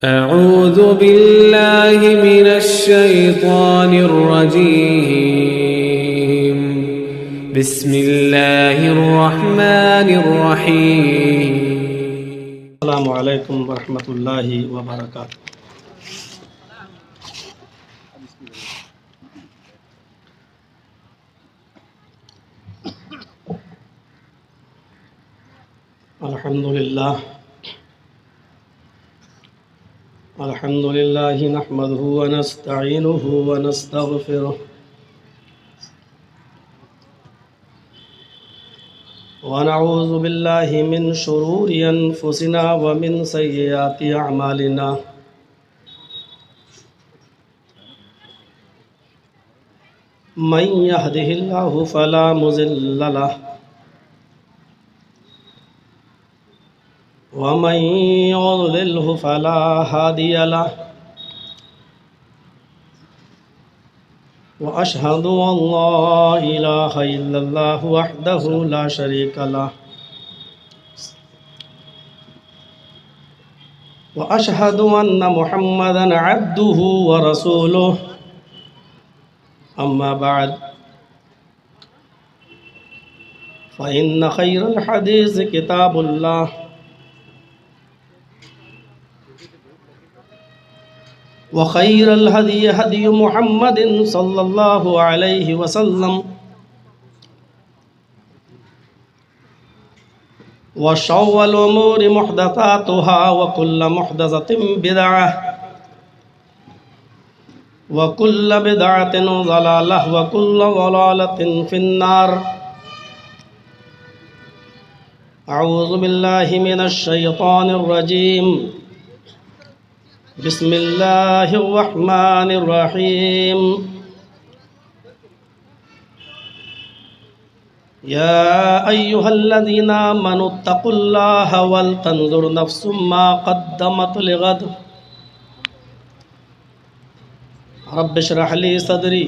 أعوذ بالله من الشيطان الرجيم. بسم الله الرحمن الرحيم. السلام علیکم ورحمۃ اللہ وبرکاتہ۔ الحمد للہ نحمده ونستعینه ونستغفره ونعوذ باللہ من شرور انفسنا ومن سیئات اعمالنا، من يهده الله فلا مضل له ومن يضلله فلا هادي له، وأشهد أن لا إله إلا الله وحده لا شريك له، وأشهد أن محمدا عبده ورسوله، أما بعد فإن خير الحديث كتاب الله، وخير الهدي هدي محمد صلى الله عليه وسلم، وشر الأمور محدثاتها وكل محدثة بدعة وكل بدعة ضلالة وكل ضلالة في النار۔ أعوذ بالله من الشيطان الرجيم، بسم اللہ الرحمن الرحیم۔ یا ایہا الذین آمنوا اتقوا اللہ ولتنظر نفس ما قدمت لغد، رب اشرح لی صدری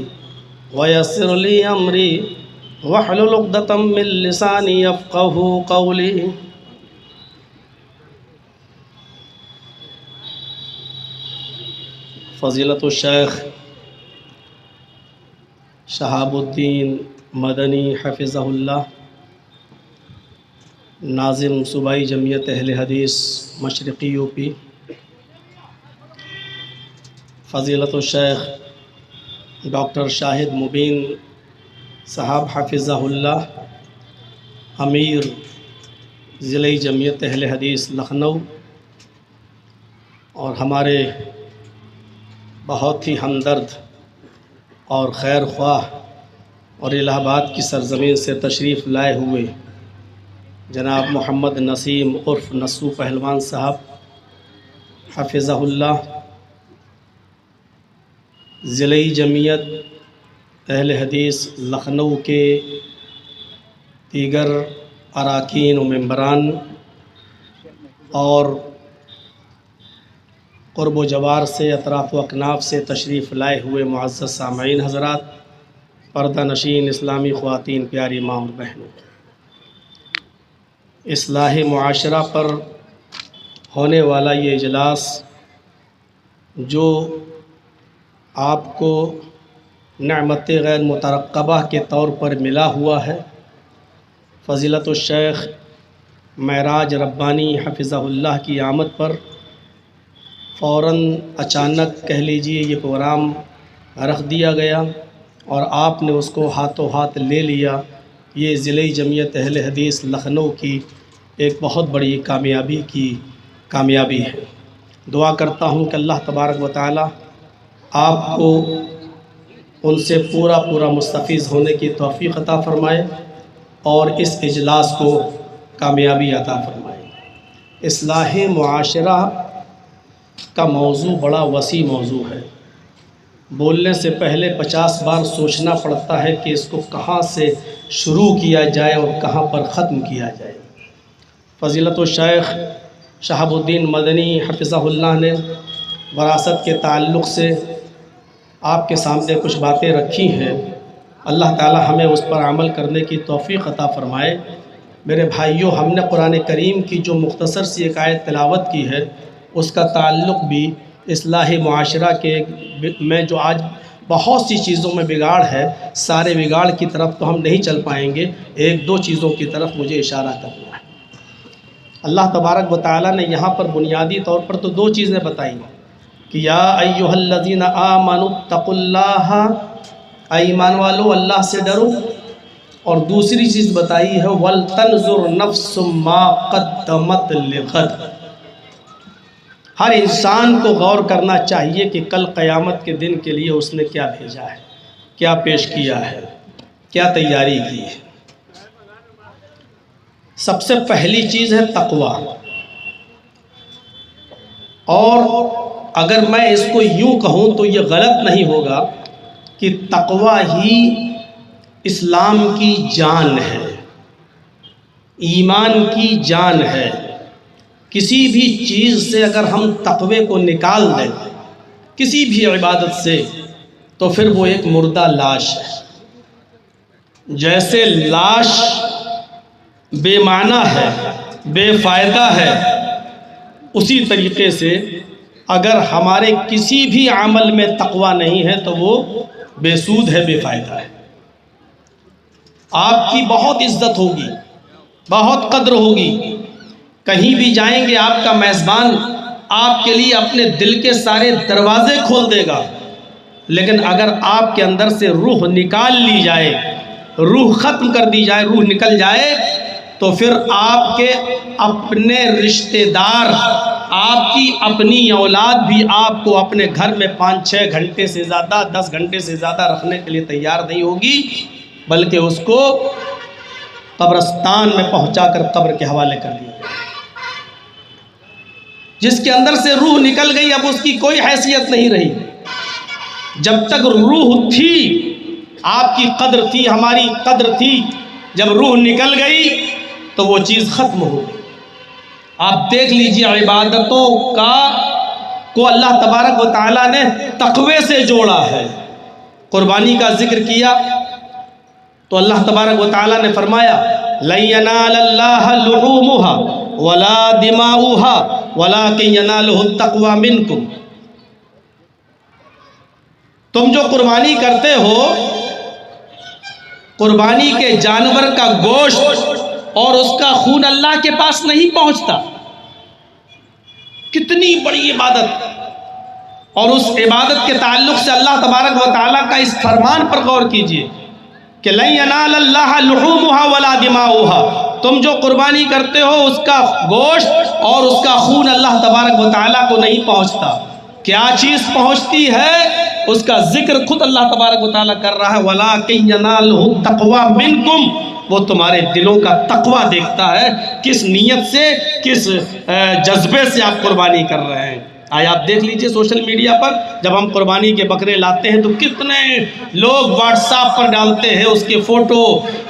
ویسر لی امری واحلل عقدۃ من لسانی یفقہوا قولی۔ فضیلت الشیخ شہاب الدین مدنی حفظہ اللہ، ناظم صوبائی جمعیت اہل حدیث مشرقی یو پی، فضیلت الشیخ ڈاکٹر شاہد مبین صاحب حفظہ اللہ، امیر ضلعی جمعیت اہل حدیث لکھنؤ، اور ہمارے بہت ہی ہمدرد اور خیر خواہ اور الہ آباد کی سرزمین سے تشریف لائے ہوئے جناب محمد نسیم عرف نسو پہلوان صاحب حفظہ اللہ، ضلعی جمعیت اہل حدیث لکھنؤ کے دیگر اراکین و ممبران، اور قرب و جوار سے اطراف و اکناف سے تشریف لائے ہوئے معزز سامعین حضرات، پردہ نشین اسلامی خواتین، پیاری ماں اور بہنوں، اصلاح معاشرہ پر ہونے والا یہ اجلاس جو آپ کو نعمت غیر مترقبہ کے طور پر ملا ہوا ہے، فضیلت الشیخ معراج ربانی حفظہ اللہ کی آمد پر فوراً اچانک کہہ لیجئے یہ پروگرام رکھ دیا گیا اور آپ نے اس کو ہاتھوں ہاتھ لے لیا، یہ ضلعی جمعیت اہل حدیث لکھنؤ کی ایک بہت بڑی کامیابی ہے۔ دعا کرتا ہوں کہ اللہ تبارک و تعالی آپ کو ان سے پورا مستفیض ہونے کی توفیق عطا فرمائے اور اس اجلاس کو کامیابی عطا فرمائے۔ اصلاح معاشرہ کا موضوع بڑا وسیع موضوع ہے، بولنے سے پہلے 50 بار سوچنا پڑتا ہے کہ اس کو کہاں سے شروع کیا جائے اور کہاں پر ختم کیا جائے۔ فضیلت الشیخ شہاب الدین مدنی حفظہ اللہ نے وراثت کے تعلق سے آپ کے سامنے کچھ باتیں رکھی ہیں، اللہ تعالی ہمیں اس پر عمل کرنے کی توفیق عطا فرمائے۔ میرے بھائیوں، ہم نے قرآن کریم کی جو مختصر سی ایک آیت تلاوت کی ہے، اس کا تعلق بھی اصلاح معاشرہ کے میں جو آج بہت سی چیزوں میں بگاڑ ہے، سارے بگاڑ کی طرف تو ہم نہیں چل پائیں گے، ایک دو چیزوں کی طرف مجھے اشارہ کرنا ہے۔ اللہ تبارک و تعالیٰ نے یہاں پر بنیادی طور پر تو دو چیزیں بتائی کہ یا ایھا الذین آمنوا اتقوا اللہ، اے ایمان والو اللہ سے ڈرو، اور دوسری چیز بتائی ہے وَلْتَنْظُرْ نَفْسٌ مَا قَدَّمَتْ لِغَدٍ۔ ہر انسان کو غور کرنا چاہیے کہ کل قیامت کے دن کے لیے اس نے کیا بھیجا ہے، کیا پیش کیا ہے، کیا تیاری کی ہے۔ سب سے پہلی چیز ہے تقوی، اور اگر میں اس کو یوں کہوں تو یہ غلط نہیں ہوگا کہ تقوی ہی اسلام کی جان ہے، ایمان کی جان ہے۔ کسی بھی چیز سے اگر ہم تقوی کو نکال دیں، کسی بھی عبادت سے، تو پھر وہ ایک مردہ لاش ہے۔ جیسے لاش بے معنی ہے، بے فائدہ ہے، اسی طریقے سے اگر ہمارے کسی بھی عمل میں تقوی نہیں ہے تو وہ بے سود ہے، بے فائدہ ہے۔ آپ کی بہت عزت ہوگی، بہت قدر ہوگی، کہیں بھی جائیں گے آپ کا میزبان آپ کے لیے اپنے دل کے سارے دروازے کھول دے گا، لیکن اگر آپ کے اندر سے روح نکال لی جائے، روح ختم کر دی جائے، روح نکل جائے، تو پھر آپ کے اپنے رشتہ دار، آپ کی اپنی اولاد بھی آپ کو اپنے گھر میں 5-6 گھنٹے سے زیادہ، 10 گھنٹے سے زیادہ رکھنے کے لیے تیار نہیں ہوگی، بلکہ اس کو قبرستان میں پہنچا کر قبر کے حوالے کر دیا۔ جس کے اندر سے روح نکل گئی اب اس کی کوئی حیثیت نہیں رہی۔ جب تک روح تھی آپ کی قدر تھی، ہماری قدر تھی، جب روح نکل گئی تو وہ چیز ختم ہو گئی۔ آپ دیکھ لیجئے عبادتوں کو اللہ تبارک و تعالیٰ نے تقوی سے جوڑا ہے۔ قربانی کا ذکر کیا تو اللہ تبارک و تعالیٰ نے فرمایا لَن يَنَالَ اللَّهَ لُحُومُهَا وَلَا دِمَاؤُهَا وَلَكِنْ يَنَالُهُ التَّقْوَى مِنْكُمْ۔ تم جو قربانی کرتے ہو، قربانی کے جانور کا گوشت اور اس کا خون اللہ کے پاس نہیں پہنچتا۔ کتنی بڑی عبادت، اور اس عبادت کے تعلق سے اللہ تبارک و تعالیٰ کا اس فرمان پر غور کیجئے کہ لَن يَنَالَ اللَّهَ لُحُومُهَا وَلَا دِمَاؤُهَا۔ تم جو قربانی کرتے ہو اس کا گوشت اور اس کا خون اللہ تبارک و تعالیٰ کو نہیں پہنچتا۔ کیا چیز پہنچتی ہے؟ اس کا ذکر خود اللہ تبارک و تعالیٰ کر رہا ہے وَلَكِنْ يَنَالُهُ التَّقْوَى مِنْكُمْ۔ وہ تمہارے دلوں کا تقوی دیکھتا ہے، کس نیت سے، کس جذبے سے آپ قربانی کر رہے ہیں۔ آیا آپ دیکھ لیجئے سوشل میڈیا پر جب ہم قربانی کے بکرے لاتے ہیں تو کتنے لوگ واٹس ایپ پر ڈالتے ہیں اس کے فوٹو،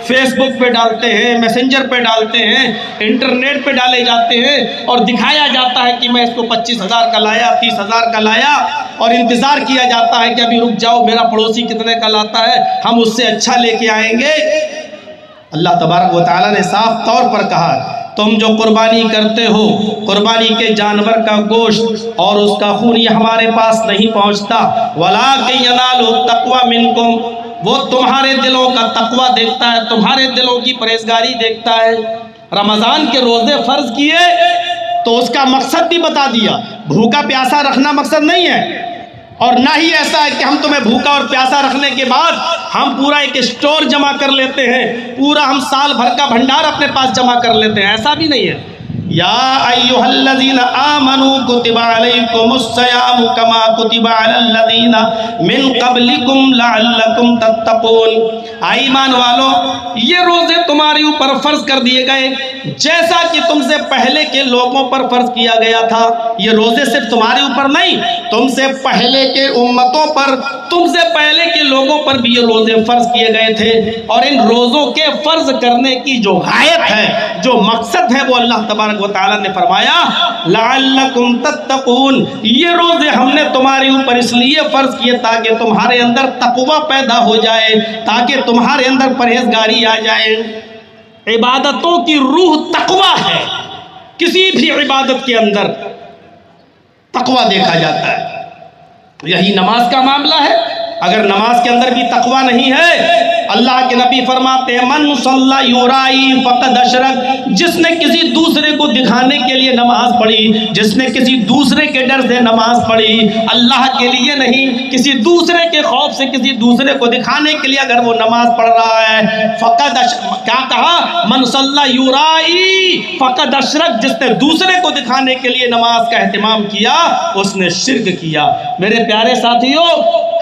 فیس بک پہ ڈالتے ہیں، میسنجر پہ ڈالتے ہیں، انٹرنیٹ پہ ڈالے جاتے ہیں، اور دکھایا جاتا ہے کہ میں اس کو 25,000 کا لایا، 30,000 کا لایا، اور انتظار کیا جاتا ہے کہ ابھی رک جاؤ میرا پڑوسی کتنے کا لاتا ہے، ہم اس سے اچھا لے کے آئیں گے۔ اللہ تبارک و تعالیٰ نے صاف طور پر کہا تم جو قربانی کرتے ہو، قربانی کے جانور کا گوشت اور اس کا خون یہ ہمارے پاس نہیں پہنچتا، وَلَكِنْ يَنَالُهُ التَّقْوَى مِنْكُمْ۔ وہ تمہارے دلوں کا تقوی دیکھتا ہے، تمہارے دلوں کی پرہیزگاری دیکھتا ہے۔ رمضان کے روزے فرض کیے تو اس کا مقصد بھی بتا دیا، بھوکا پیاسا رکھنا مقصد نہیں ہے، اور نہ ہی ایسا ہے کہ ہم تمہیں بھوکا اور پیاسا رکھنے کے بعد ہم پورا ایک اسٹور جمع کر لیتے ہیں، پورا ہم سال بھر کا بھنڈار اپنے پاس جمع کر لیتے ہیں، ایسا بھی نہیں ہے۔ یا ایھا الذین آمنوا کتب علیکم الصیام کما کتب علی الذین من قبلکم لعلکم تتقون۔ ایمان والو، یہ روزے تمہارے اوپر فرض کر دیے گئے جیسا کہ تم سے پہلے کے لوگوں پر فرض کیا گیا تھا۔ یہ روزے صرف تمہارے اوپر نہیں، تم سے پہلے کے امتوں پر، تم سے پہلے کے لوگوں پر بھی یہ روزے فرض کیے گئے تھے، اور ان روزوں کے فرض کرنے کی جو غایت ہے، جو مقصد ہے، وہ اللہ تبارک و تعالیٰ نے فرمایا لعلکم تتقون۔ یہ روزے ہم نے تمہارے اوپر اس لیے فرض کیے تاکہ تمہارے اندر تقوی پیدا ہو جائے، تاکہ تمہارے اندر پرہیزگاری آ جائے۔ عبادتوں کی روح تقوی ہے۔ کسی بھی عبادت کے اندر تقوی دیکھا جاتا ہے۔ یہی نماز کا معاملہ ہے۔ اگر نماز کے اندر بھی تقوی نہیں ہے، اللہ کے نبی فرماتے ہیں من صلی یرائی فقد اشرک، جس نے کسی دوسرے کو دکھانے کے لیے نماز پڑھی، جس نے کسی دوسرے کے ڈر سے نماز پڑھی، اللہ کے لیے نہیں، کسی دوسرے کے خوف سے کسی دوسرے کو دکھانے کے لیے اگر وہ نماز پڑھ رہا ہے، فقد کیا کہا؟ من صلی یرائی فقد اشرک، جس نے دوسرے کو دکھانے کے لیے نماز کا اہتمام کیا اس نے شرک کیا۔ میرے پیارے ساتھیوں،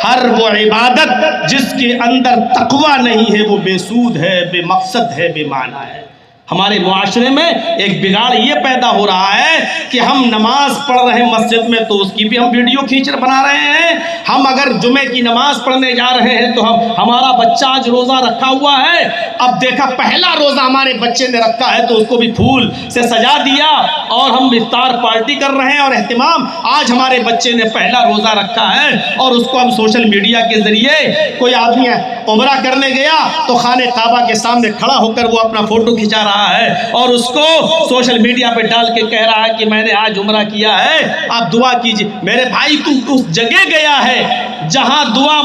ہر وہ عبادت جس کے اندر تقوی نہیں ہے وہ بے سود ہے، بے مقصد ہے، بے معنی ہے۔ ہمارے معاشرے میں ایک بگاڑ یہ پیدا ہو رہا ہے کہ ہم نماز پڑھ رہے ہیں مسجد میں تو اس کی بھی ہم ویڈیو کھینچ بنا رہے ہیں، ہم اگر جمعے کی نماز پڑھنے جا رہے ہیں تو ہمارا بچہ آج روزہ رکھا ہوا ہے، اب دیکھا پہلا روزہ ہمارے بچے نے رکھا ہے تو اس کو بھی پھول سے سجا دیا اور ہم افطار پارٹی کر رہے ہیں اور اہتمام، آج ہمارے بچے نے پہلا روزہ رکھا ہے اور اس کو ہم سوشل میڈیا کے ذریعے، کوئی آدمی عمرہ کرنے گیا تو خانہ کعبہ کے سامنے کھڑا ہو کر وہ اپنا فوٹو کھنچا رہا ہے اور اس کو سوشل میڈیا پہ ڈال کے کہہ رہا ہے کہ میں نے آج عمرہ کیا ہے، آپ دعا کیجئے۔ میرے بھائی تو اس جگہ گیا ہے جہاں دعا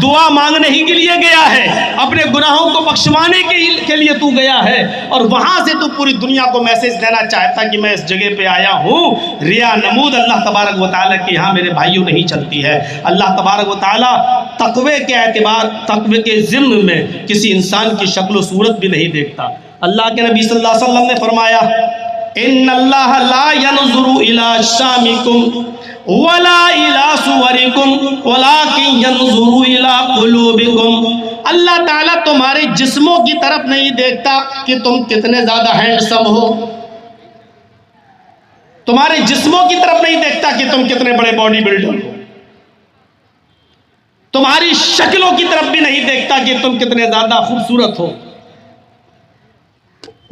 دعا مانگنے ہی کے لیے گیا ہے، اپنے گناہوں کو بخشوانے کے لیے تو گیا ہے، اور وہاں سے تو پوری دنیا کو میسج دینا چاہتا کہ میں اس جگہ پہ آیا ہوں۔ ریا نمود اللہ تبارک و تعالیٰ کی یہاں میرے بھائیوں نہیں چلتی ہے۔ اللہ تبارک و تعالیٰ تقوی کے اعتبار، تقوی کے ضمن میں کسی انسان کی شکل و صورت بھی نہیں دیکھتا۔ اللہ کے نبی صلی اللہ علیہ وسلم نے فرمایا ان اللہ لا ينظر الى اجسامکم ولا الى صورکم ولکن ينظر الى قلوبکم، اللہ تعالیٰ تمہارے جسموں کی طرف نہیں دیکھتا کہ تم کتنے زیادہ ہینڈسم ہو، تمہارے جسموں کی طرف نہیں دیکھتا کہ تم کتنے بڑے باڈی بلڈر ہو، تمہاری شکلوں کی طرف بھی نہیں دیکھتا کہ تم کتنے زیادہ خوبصورت ہو۔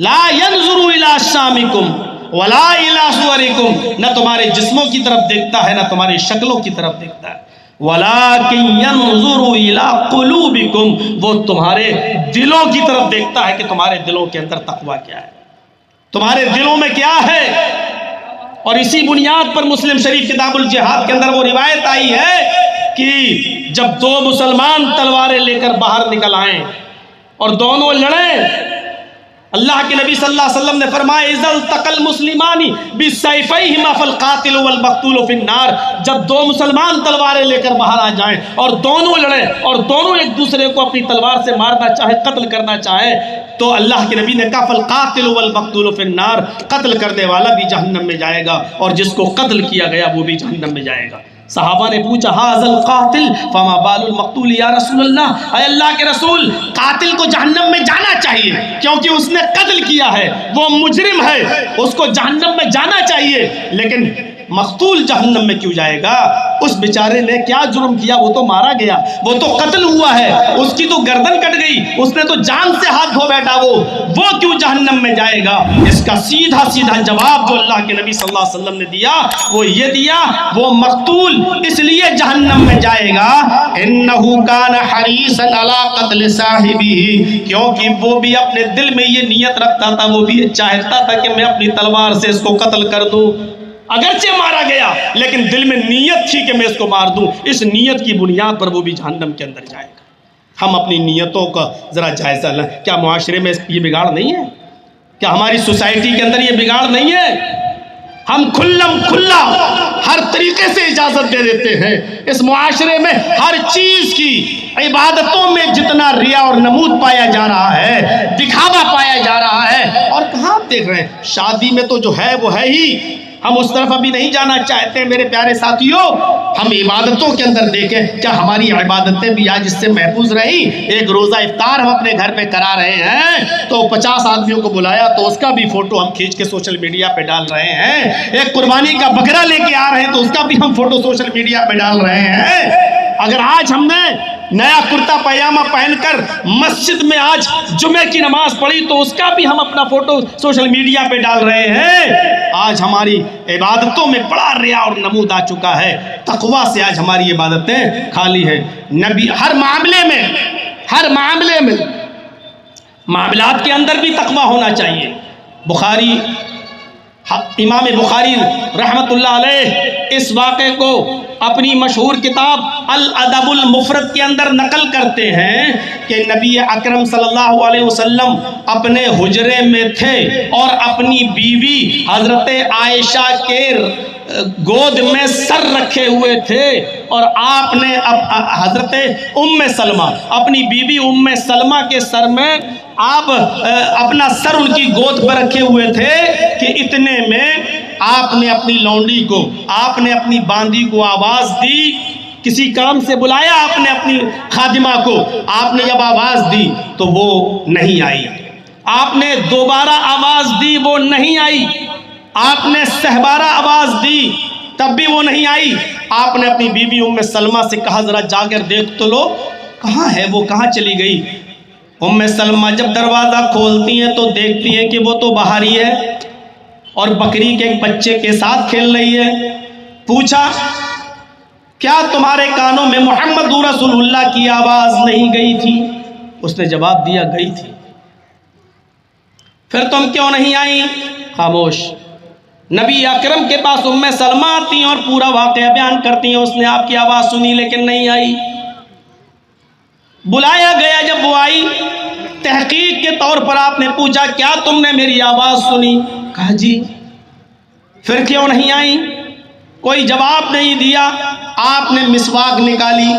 لا ينظر الى اجسامکم ولا الى صورکم، نہ تمہارے جسموں کی طرف دیکھتا ہے نہ تمہاری شکلوں کی طرف دیکھتا ہے، ولکن ينظر الى قلوبکم، وہ تمہارے دلوں کی طرف دیکھتا ہے کہ تمہارے دلوں کے اندر تقوی کیا ہے، تمہارے دلوں میں کیا ہے۔ اور اسی بنیاد پر مسلم شریف کتاب الجہاد کے اندر وہ روایت آئی ہے کہ جب دو مسلمان تلواریں لے کر باہر نکل آئیں اور دونوں لڑیں، اللہ کے نبی صلی اللہ علیہ وسلم نے فرمایا اذا التقى المسلمان بسيفيهما فالقاتل والمقتول في النار، جب دو مسلمان تلواریں لے کر باہر آ جائیں اور دونوں لڑیں اور دونوں ایک دوسرے کو اپنی تلوار سے مارنا چاہے، قتل کرنا چاہے، تو اللہ کے نبی نے کہا فالقاتل والمقتول في النار، قتل کرنے والا بھی جہنم میں جائے گا اور جس کو قتل کیا گیا وہ بھی جہنم میں جائے گا۔ صحابہ نے پوچھا ھذا القاتل فما بال المقتول یا رسول اللہ، اے اللہ کے رسول، قاتل کو جہنم میں جانا چاہیے کیونکہ اس نے قتل کیا ہے، وہ مجرم ہے، اس کو جہنم میں جانا چاہیے، لیکن مقتول جہنم میں کیوں جائے گا؟ اس بیچارے نے کیا جرم کیا؟ وہ تو مارا گیا، وہ تو قتل ہوا ہے، اس کی تو گردن کٹ گئی، اس نے تو جان سے ہاتھ دھو بیٹھا، وہ کیوں جہنم میں جائے گا؟ اس کا سیدھا سیدھا جواب جو اللہ کے نبی صلی اللہ علیہ وسلم نے دیا وہ یہ دیا، وہ مقتول اس لیے جہنم میں جائے گا انہو کان حریصا علی قتل صاحبہ، کیونکہ وہ بھی اپنے دل میں یہ نیت رکھتا تھا، وہ بھی یہ چاہتا تھا کہ میں اپنی تلوار سے اس کو قتل کر دوں، اگرچہ مارا گیا لیکن دل میں نیت تھی کہ میں اس کو مار دوں، اس نیت کی بنیاد پر وہ بھی جہنم کے اندر جائے گا۔ ہم اپنی نیتوں کا ذرا جائزہ لیں، کیا معاشرے میں یہ بگاڑ نہیں ہے؟ کیا ہماری سوسائٹی کے اندر یہ بگاڑ نہیں ہے؟ ہم کھلا ہر طریقے سے اجازت دے دیتے ہیں، اس معاشرے میں ہر چیز کی عبادتوں میں جتنا ریا اور نمود پایا جا رہا ہے، دکھاوا پایا جا رہا ہے، اور کہاں دیکھ رہے ہیں شادی میں تو جو ہے وہ ہے ہی، ہم اس طرف ابھی نہیں جانا چاہتے۔ میرے پیارے ساتھیوں، ہم عبادتوں کے اندر دیکھیں کیا ہماری عبادتیں بھی آج اس سے محفوظ رہیں؟ ایک روزہ افطار ہم اپنے گھر پہ کرا رہے ہیں تو 50 آدمیوں کو بلایا تو اس کا بھی فوٹو ہم کھینچ کے سوشل میڈیا پہ ڈال رہے ہیں، ایک قربانی کا بکرا لے کے آ رہے ہیں تو اس کا بھی ہم فوٹو سوشل میڈیا پہ ڈال رہے ہیں۔ اگر آج ہم نے نیا کرتا پائجامہ پہن کر مسجد میں آج جمعے کی نماز پڑھی تو اس کا بھی ہم اپنا فوٹو سوشل میڈیا پہ ڈال رہے ہیں۔ آج ہماری عبادتوں میں بڑا ریا اور نمود آ چکا ہے، تقوی سے آج ہماری عبادتیں خالی ہیں۔ نبی ہر معاملے میں معاملات کے اندر بھی تقوی ہونا چاہیے۔ بخاری امام بخاری رحمۃ اللہ علیہ اس واقعے کو اپنی مشہور کتاب الادب المفرد کے اندر نقل کرتے ہیں کہ نبی اکرم صلی اللہ علیہ وسلم اپنے حجرے میں تھے اور اپنی بیوی حضرت عائشہ کے گود میں سر رکھے ہوئے تھے، اور آپ نے حضرت ام سلمہ اپنی بیوی ام سلمہ کے سر میں آپ اپنا سر ان کی گود پر رکھے ہوئے تھے کہ اتنے میں آپ نے اپنی لونڈی کو، آپ نے اپنی باندی کو آواز دی، کسی کام سے بلایا آپ نے اپنی خادمہ کو، آپ نے جب آواز دی تو وہ نہیں آئی، آپ نے دوبارہ آواز دی وہ نہیں آئی، آپ نے سہبارہ آواز دی تب بھی وہ نہیں آئی، آپ نے اپنی بیوی ام سلمہ سے کہا ذرا جا کر دیکھ تو لو کہاں ہے وہ، کہاں چلی گئی۔ ام سلمہ جب دروازہ کھولتی ہیں تو دیکھتی ہیں کہ وہ تو باہر ہی ہے اور بکری کے ایک بچے کے ساتھ کھیل رہی ہے۔ پوچھا کیا تمہارے کانوں میں محمد رسول اللہ کی آواز نہیں گئی تھی؟ اس نے جواب دیا گئی تھی۔ پھر تم کیوں نہیں آئی؟ خاموش۔ نبی اکرم کے پاس ام سلمہ آتی ہیں اور پورا واقعہ بیان کرتی ہیں، اس نے آپ کی آواز سنی لیکن نہیں آئی۔ بلایا گیا، جب وہ آئی تحقیق کے طور پر آپ نے پوچھا کیا تم نے میری آواز سنی؟ کہا جی۔ پھر کیوں نہیں آئی؟ کوئی جواب نہیں دیا۔ آپ نے مسواک نکالی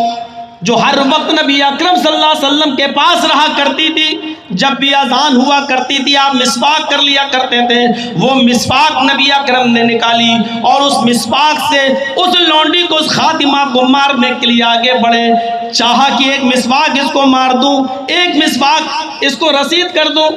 جو ہر وقت نبی اکرم صلی اللہ علیہ وسلم کے پاس رہا کرتی تھی، جب بھی اذان ہوا کرتی تھی آپ مسواک کر لیا کرتے تھے، وہ مسواک نبی اکرم نے نکالی اور اس مسواک سے اس لونڈی کو، اس خادمہ کو مارنے کے لیے آگے بڑھے، چاہا کہ ایک مسواک اس کو مار دوں، ایک مسواک اس کو رسید کر دوں،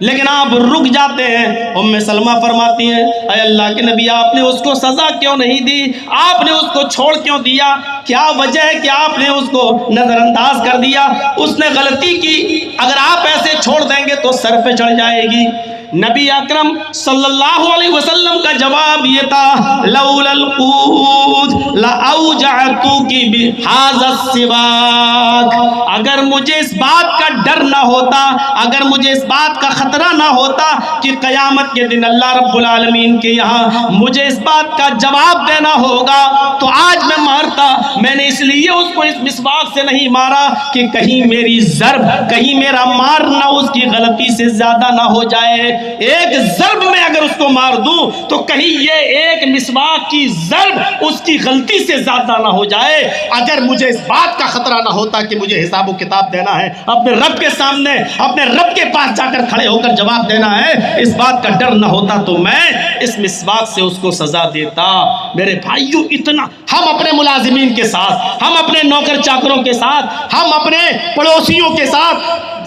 لیکن آپ رک جاتے ہیں۔ ام سلمہ فرماتی ہیں اے اللہ کے نبی آپ نے اس کو سزا کیوں نہیں دی، آپ نے اس کو چھوڑ کیوں دیا؟ کیا وجہ ہے کہ آپ نے اس کو نظر انداز کر دیا؟ اس نے غلطی کی، اگر آپ ایسے چھوڑ دیں گے تو سر پہ چڑھ جائے گی۔ نبی اکرم صلی اللہ علیہ وسلم کا جواب یہ تھا لولا القوت لاوجعتک بهذا السواک، اگر مجھے اس بات کا ڈر نہ ہوتا، اگر مجھے اس بات کا خطرہ نہ ہوتا کہ قیامت کے دن اللہ رب العالمین کے یہاں مجھے اس بات کا جواب دینا ہوگا تو آج میں مارتا۔ میں نے اس لیے اس کو اس مسواک سے نہیں مارا کہ کہیں میری ضرب، کہیں میرا مارنا اس کی غلطی سے زیادہ نہ ہو جائے۔ ایک ضرب میں اگر اس کو مار دوں تو کہیں یہ ایک مسواک کی ضرب اس کی غلطی سے زیادہ نہ ہو جائے۔ اگر مجھے اس بات کا خطرہ نہ ہوتا کہ مجھے حساب و کتاب دینا ہے، اپنے رب کے سامنے اپنے رب کے پاس جا کر کھڑے ہو کر جواب دینا ہے، اس بات کا ڈر نہ ہوتا تو میں اس مسواک سے اس کو سزا دیتا۔ میرے بھائیو، اتنا ہم اپنے ملازمین کے ساتھ، ہم اپنے نوکر چاکروں کے ساتھ، ہم اپنے پڑوسیوں کے ساتھ،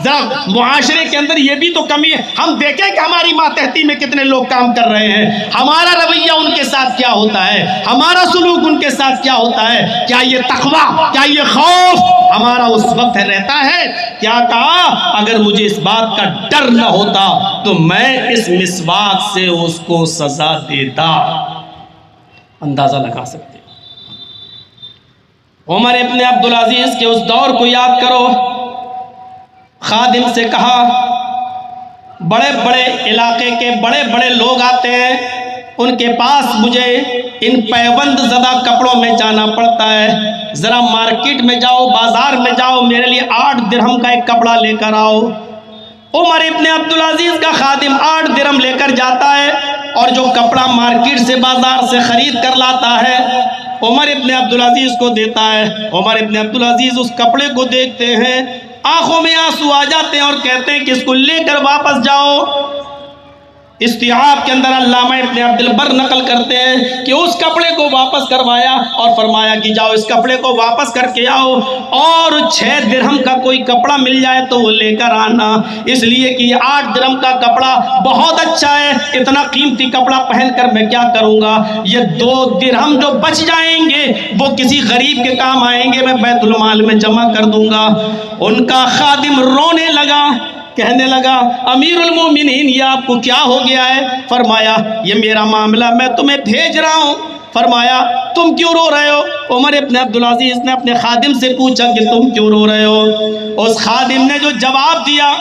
ذرا معاشرے کے اندر یہ بھی تو کمی ہے۔ ہم دیکھیں کہ ہماری ماتحتی میں کتنے لوگ کام کر رہے ہیں، ہمارا رویہ ان کے ساتھ کیا ہوتا ہے، ہمارا سلوک ان کے ساتھ کیا ہوتا ہے، کیا یہ تقویٰ، کیا یہ خوف ہمارا اس وقت رہتا ہے؟ کیا کہا اگر مجھے اس بات کا ڈر نہ ہوتا تو میں اس مسواک سے اس کو سزا دیتا۔ اندازہ لگا سکتے عمر ابن عبدالعزیز کے اس دور کو یاد کرو۔ خادم سے کہا بڑے بڑے علاقے کے بڑے بڑے لوگ آتے ہیں، ان کے پاس مجھے ان پیوند زدہ کپڑوں میں جانا پڑتا ہے، ذرا مارکیٹ میں جاؤ، بازار میں جاؤ، میرے لیے 8 درہم کا ایک کپڑا لے کر آؤ۔ عمر ابن عبدالعزیز کا خادم 8 درہم لے کر جاتا ہے اور جو کپڑا مارکیٹ سے بازار سے خرید کر لاتا ہے عمر ابن عبدالعزیز کو دیتا ہے۔ عمر ابن عبدالعزیز اس کپڑے کو دیکھتے ہیں، آنکھوں میں آنسو آ جاتے ہیں اور کہتے ہیں کہ اس کو لے کر واپس جاؤ۔ استیعاب کے اندر علامہ ابن عبد البر نقل کرتے ہیں کہ اس کپڑے کو واپس کروایا اور فرمایا کہ جاؤ اس کپڑے کو واپس کر کے آؤ اور 6 درہم کا کوئی کپڑا مل جائے تو وہ لے کر آنا، اس لیے کہ یہ 8 درہم کا کپڑا بہت اچھا ہے، اتنا قیمتی کپڑا پہن کر میں کیا کروں گا، یہ 2 درہم جو بچ جائیں گے وہ کسی غریب کے کام آئیں گے، میں بیت المال میں جمع کر دوں گا۔ ان کا خادم رونے لگا، کہنے لگا امیر المومنین یہ آپ کو کیا ہو گیا ہے؟ فرمایا یہ میرا معاملہ، میں تمہیں بھیج رہا ہوں۔ فرمایا تم کیوں رو رہے ہو؟ عمر ابن عبدالعزیز نے اپنے خادم سے پوچھا کہ تم کیوں رو رہے ہو؟ اس خادم نے جو جواب دیا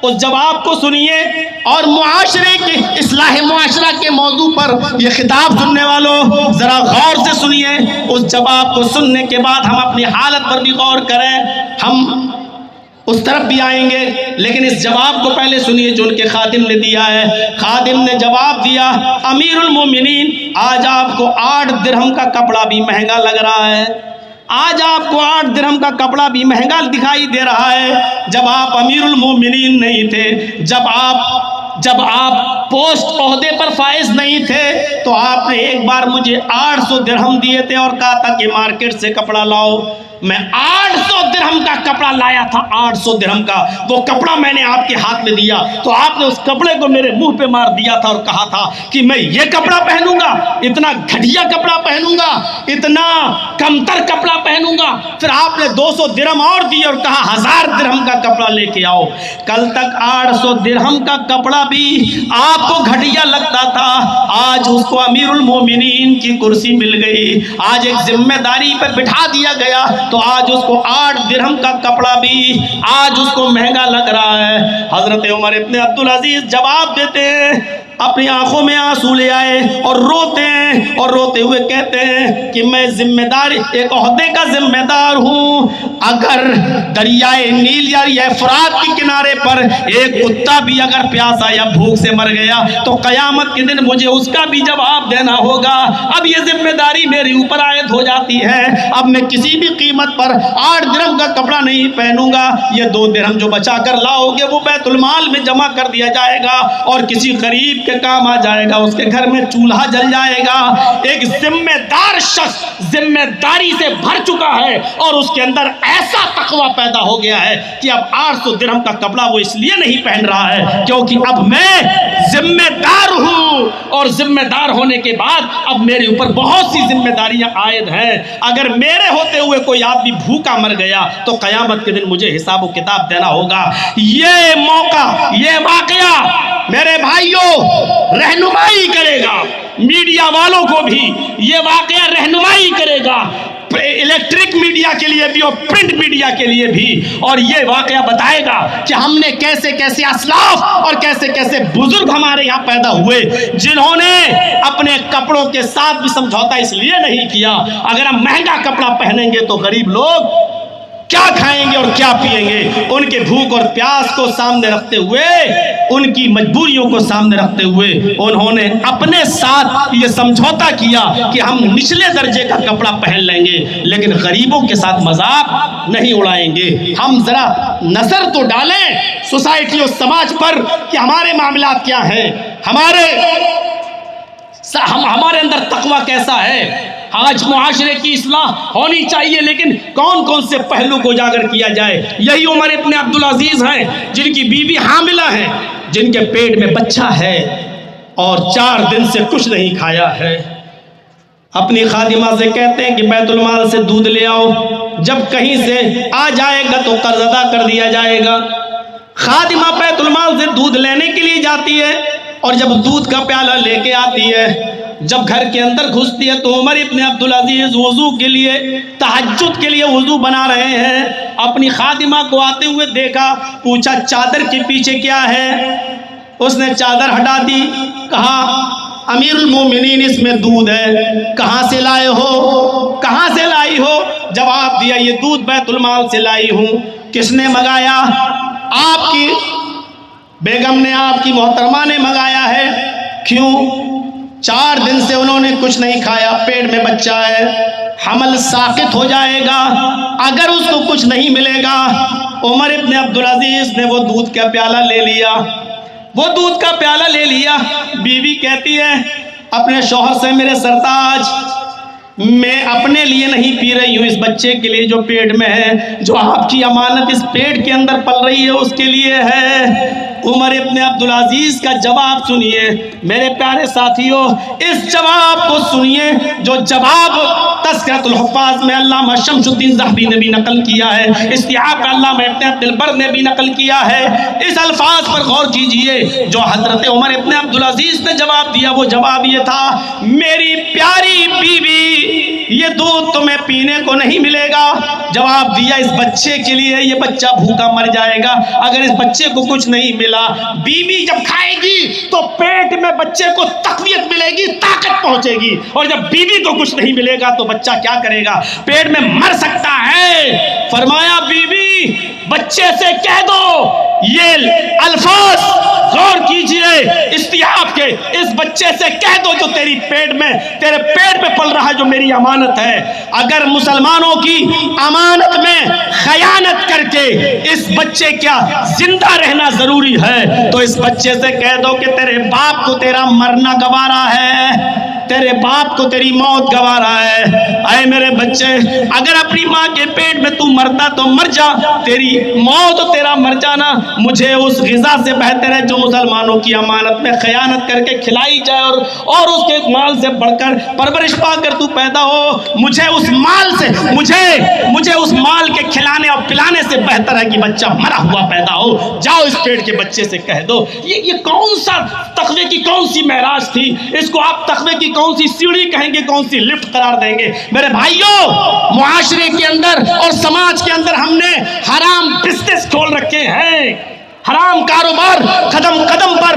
اس جواب کو سنیے، اور معاشرے کے اصلاح معاشرہ کے موضوع پر یہ خطاب سننے والوں ذرا غور سے سنیے۔ اس جواب کو سننے کے بعد ہم اپنی حالت پر بھی غور کریں، ہم اس طرف بھی آئیں گے، لیکن اس جواب کو پہلے سنیے جو ان کے خادم نے دیا ہے۔ خادم نے جواب دیا، امیر المومنین آج آپ کو 8 درہم کا کپڑا بھی مہنگا لگ رہا ہے، آج آپ کو 8 درہم کا کپڑا بھی مہنگا دکھائی دے رہا ہے۔ جب آپ امیر المومنین نہیں تھے، جب آپ پوسٹ عہدے پر فائز نہیں تھے، تو آپ نے ایک بار مجھے 800 درہم دیے تھے اور کہا تھا کہ مارکیٹ سے کپڑا لاؤ۔ میں 800 درہم کا کپڑا لایا تھا، 800 درہم کا وہ کپڑا میں نے آپ کے ہاتھ میں دیا، تو آپ نے اس کپڑے کو میرے منہ پہ مار دیا تھا اور کہا تھا کہ میں یہ کپڑا پہنوں گا، اتنا گھٹیا کپڑا پہنوں گا، اتنا کمتر کپڑا پہنوں گا۔ پھر آپ نے 200 درہم اور دیے اور کہا 1000 درہم کا کپڑا لے کے آؤ۔ کل تک 800 درہم کا کپڑا بھی آپ کو گھٹیا لگتا تھا، آج اس کو امیر المومنین کی کرسی مل گئی، آج ایک ذمہ داری پہ بٹھا دیا گیا، تو آج اس کو 8 درہم کا کپڑا بھی آج اس کو مہنگا لگ رہا ہے۔ حضرت عمر ابن عبدالعزیز جواب دیتے ہیں، اپنی آنکھوں میں آنسو لے آئے اور روتے ہیں، اور روتے ہوئے کہتے ہیں کہ میں ذمہ دار، ایک عہدے کا ذمہ دار ہوں، اگر دریائے نیل یا فرات کے کنارے پر ایک کتا بھی اگر پیاسا یا بھوک سے مر گیا تو قیامت کے دن مجھے اس کا بھی جواب دینا ہوگا۔ اب یہ ذمہ داری میرے اوپر عائد ہو جاتی ہے، اب میں کسی بھی قیمت پر 8 درہم کا کپڑا نہیں پہنوں گا، یہ 2 درہم جو بچا کر لاؤ گے وہ بیت المال میں جمع کر دیا جائے گا اور کسی غریب کے کام آ جائے گا، اس کے گھر میں چولہا جل جائے گا۔ ایک ذمہ دار شخص ذمہ داری سے بھر چکا ہے اور اس کے اندر ایسا تقوی پیدا ہو گیا ہے کہ اب 800 درہم کا کپڑا وہ اس لیے نہیں پہن رہا ہے کیونکہ اب میں ذمہ دار ہوں، اور ذمہ دار ہونے کے بعد اب میرے اوپر بہت سی ذمہ داریاں عائد ہیں۔ اگر میرے ہوتے ہوئے کوئی آدمی بھوکا مر گیا تو قیامت کے دن مجھے حساب و کتاب دینا ہوگا۔ یہ موقع، یہ واقعہ میرے بھائیوں رہنمائی کرے گا، میڈیا والوں کو بھی یہ واقعہ رہنمائی کرے گا، الیکٹرک میڈیا کے لیے بھی اور پرنٹ میڈیا کے لیے بھی، اور یہ واقعہ بتائے گا کہ ہم نے کیسے کیسے اسلاف اور کیسے کیسے بزرگ ہمارے یہاں پیدا ہوئے جنہوں نے اپنے کپڑوں کے ساتھ بھی سمجھوتا اس لیے نہیں کیا۔ اگر ہم مہنگا کپڑا پہنیں گے تو غریب لوگ کیا کھائیں گے اور کیا پئیں گے؟ ان کے بھوک اور پیاس کو سامنے رکھتے ہوئے، ان کی مجبوریوں کو سامنے رکھتے ہوئے انہوں نے اپنے ساتھ یہ سمجھوتا کیا کہ ہم نچلے درجے کا کپڑا پہن لیں گے لیکن غریبوں کے ساتھ مذاق نہیں اڑائیں گے۔ ہم ذرا نظر تو ڈالیں سوسائٹی اور سماج پر کہ ہمارے معاملات کیا ہیں، ہمارے اندر تقوی کیسا ہے۔ آج معاشرے کی اصلاح ہونی چاہیے، لیکن کون کون سے پہلو کو اجاگر کیا جائے؟ یہی عمر ابن عبدالعزیز ہیں جن کی بیوی حاملہ ہے، جن کے پیٹ میں بچہ ہے اور 4 دن سے کچھ نہیں کھایا ہے۔ اپنی خادمہ سے کہتے ہیں کہ بیت المال سے دودھ لے آؤ، جب کہیں سے آ جائے گا تو قرض ادا کر دیا جائے گا۔ خادمہ بیت المال سے دودھ لینے کے لیے جاتی ہے اور جب دودھ کا پیالہ لے کے آتی ہے، جب گھر کے اندر گھستی ہے تو عمر ابن عبدالعزیز وضو کے لیے، تہجد کے لیے وضو بنا رہے ہیں۔ اپنی خادمہ کو آتے ہوئے دیکھا، پوچھا چادر کے پیچھے کیا ہے؟ اس نے چادر ہٹا دی، کہا امیر المومنین اس میں دودھ ہے، کہاں سے لائے ہو؟ کہاں سے لائی ہو؟ جواب دیا یہ دودھ بیت المال سے لائی ہوں۔ کس نے منگایا؟ آپ کی بیگم نے، آپ کی محترمہ نے منگایا ہے۔ کیوں؟ 4 دن سے انہوں نے کچھ نہیں کھایا، پیٹ میں بچہ ہے، حمل ساقط ہو جائے گا اگر اس کو کچھ نہیں ملے گا۔ عمر ابن عبدالعزیز نے وہ دودھ کا پیالہ لے لیا، وہ دودھ کا پیالہ لے لیا۔ بیوی کہتی ہے اپنے شوہر سے، میرے سرتاج میں اپنے لیے نہیں پی رہی ہوں، اس بچے کے لیے جو پیٹ میں ہے، جو آپ کی امانت اس پیٹ کے اندر پل رہی ہے اس کے لیے ہے۔ عمر ابن عبدالعزیز کا جواب سنیے میرے پیارے ساتھیوں، اس جواب کو سنیے جو جواب تذکرۃ الحفاظ میں علامہ شمس الدین ذہبی نے بھی نقل کیا ہے، استیعاب علامہ ابن عبد البر نے بھی نقل کیا ہے۔ اس الفاظ پر غور کیجئے جو حضرت عمر ابن عبدالعزیز نے جواب دیا، وہ جواب یہ تھا، میری پیاری بیوی یہ دودھ تمہیں پینے کو نہیں ملے گا۔ جواب دیا اس بچے کے لیے، یہ بچہ بھوکا مر جائے گا اگر اس بچے کو کچھ نہیں ملا۔ بیوی جب کھائے گی تو پیٹ میں بچے کو تقویت ملے گی، طاقت پہنچے گی، اور جب بیوی کو کچھ نہیں ملے گا تو بچہ کیا کرے گا؟ پیٹ میں مر سکتا ہے۔ فرمایا بیوی بچے سے کہہ دو، یہ الفاظ غور کیجئے استیاب کے، اس بچے سے کہہ دو جو تیرے پیٹ میں پل رہا ہے، جو میری امانت ہے، اگر مسلمانوں کی امانت میں خیانت کر کے اس بچے کیا زندہ رہنا ضروری ہے تو اس بچے سے کہہ دو کہ تیرے باپ کو تیرا مرنا گوارا ہے، تیرے باپ کو تیری موت گوارا ہے۔ اے میرے بچے، اگر اپنی ماں کے پیٹ میں تو مرتا تو مر جا، تیری موت تیرا مر جانا مجھے اس غذا سے بہتر ہے جو مسلمانوں کی امانت میں خیانت کر کے کھلائی جائے، اور اس کے مال سے بڑھ کر پرورش پا کر تو پیدا ہو۔ مجھے اس مال سے مجھے اس مال کے کھلانے اور پلانے سے بہتر ہے کہ بچہ مرا ہوا پیدا ہو۔ جاؤ اس پیٹ کے بچے سے کہہ دو۔ یہ کون سا تقوی کی کون سی معراج تھی؟ اس کو آپ تقوی کی کون سی سیڑھی کہیں گے، کون سی لفٹ قرار دیں گے؟ میرے بھائیوں، معاشرے کے اندر اور سماج کے اندر ہم نے حرام بزنس کھول رکھے ہیں، حرام کاروبار قدم قدم پر۔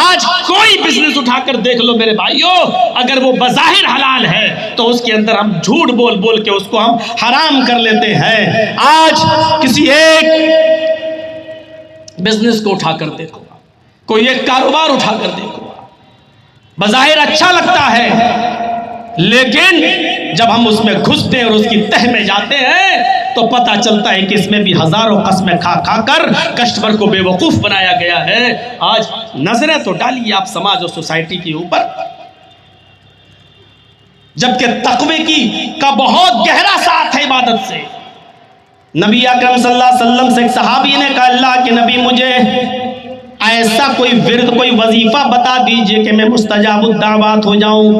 آج کوئی بزنس اٹھا کر دیکھ لو میرے بھائیوں، اگر وہ بظاہر حلال ہے تو اس کے اندر ہم جھوٹ بول بول کے اس کو ہم حرام کر لیتے ہیں۔ آج کسی ایک بزنس کو اٹھا کر دیکھو، کوئی ایک کاروبار اٹھا کر دیکھو، بظاہر اچھا لگتا ہے، لیکن جب ہم اس میں گھستے ہیں اور اس کی تہ میں جاتے ہیں تو پتہ چلتا ہے کہ اس میں بھی ہزاروں قسمیں کھا کھا کر کسٹمر کو بے وقوف بنایا گیا ہے۔ آج نظریں تو ڈالیے آپ سماج اور سوسائٹی کے اوپر، جبکہ تقوی کا بہت گہرا ساتھ ہے عبادت سے۔ نبی اکرم صلی اللہ علیہ وسلم سے ایک صحابی نے کہا، اللہ کے نبی مجھے ایسا کوئی ورد، کوئی وظیفہ بتا دیجئے کہ میں مستجاب الدعوات ہو جاؤں،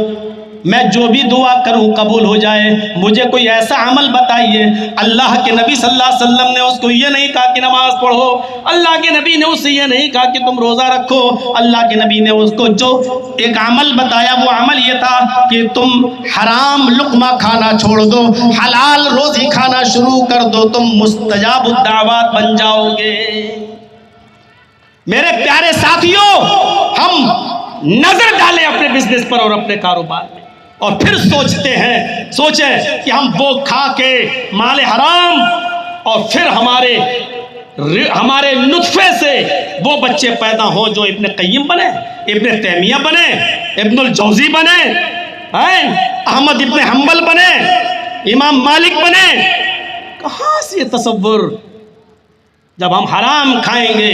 میں جو بھی دعا کروں قبول ہو جائے، مجھے کوئی ایسا عمل بتائیے۔ اللہ کے نبی صلی اللہ علیہ وسلم نے اس کو یہ نہیں کہا کہ نماز پڑھو، اللہ کے نبی نے اس سے یہ نہیں کہا کہ تم روزہ رکھو، اللہ کے نبی نے اس کو جو ایک عمل بتایا وہ عمل یہ تھا کہ تم حرام لقمہ کھانا چھوڑ دو، حلال روزی کھانا شروع کر دو، تم مستجاب الدعوات بن جاؤ گے۔ میرے پیارے ساتھیوں، ہم نظر ڈالیں اپنے بزنس پر اور اپنے کاروبار میں، اور پھر سوچیں کہ ہم وہ کھا کے مال حرام، اور پھر ہمارے نطفے سے وہ بچے پیدا ہوں جو ابن قیم بنے، ابن تیمیہ بنے، ابن الجوزی بنے، احمد ابن حنبل بنے، امام مالک بنے۔ کہاں سے یہ تصور؟ جب ہم حرام کھائیں گے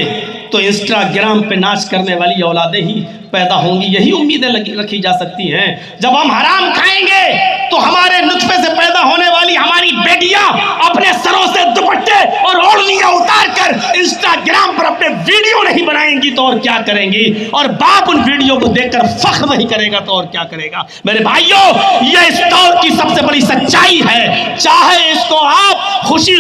تو انسٹاگرام پہ ناچ کرنے والی اولادیں ہی پیدا ہوں گی، یہی امیدیں رکھی جا سکتی ہیں۔ جب ہم حرام کھائیں گے تو ہمارے نطفے سے پیدا ہونے والی ہماری بیٹیاں اپنے سروں سے دوپٹے اور اوڑھنیاں اتار کر انسٹاگرام پر اپنے ویڈیو نہیں بنائیں گی تو اور کیا کریں گی؟ اور باپ ان ویڈیو کو دیکھ کر فخر نہیں کرے گا تو اور کیا کرے گا؟ میرے بھائیوں، یہ اس دور کی سب سے بڑی سچائی ہے، چاہے اس کو آپ خوشی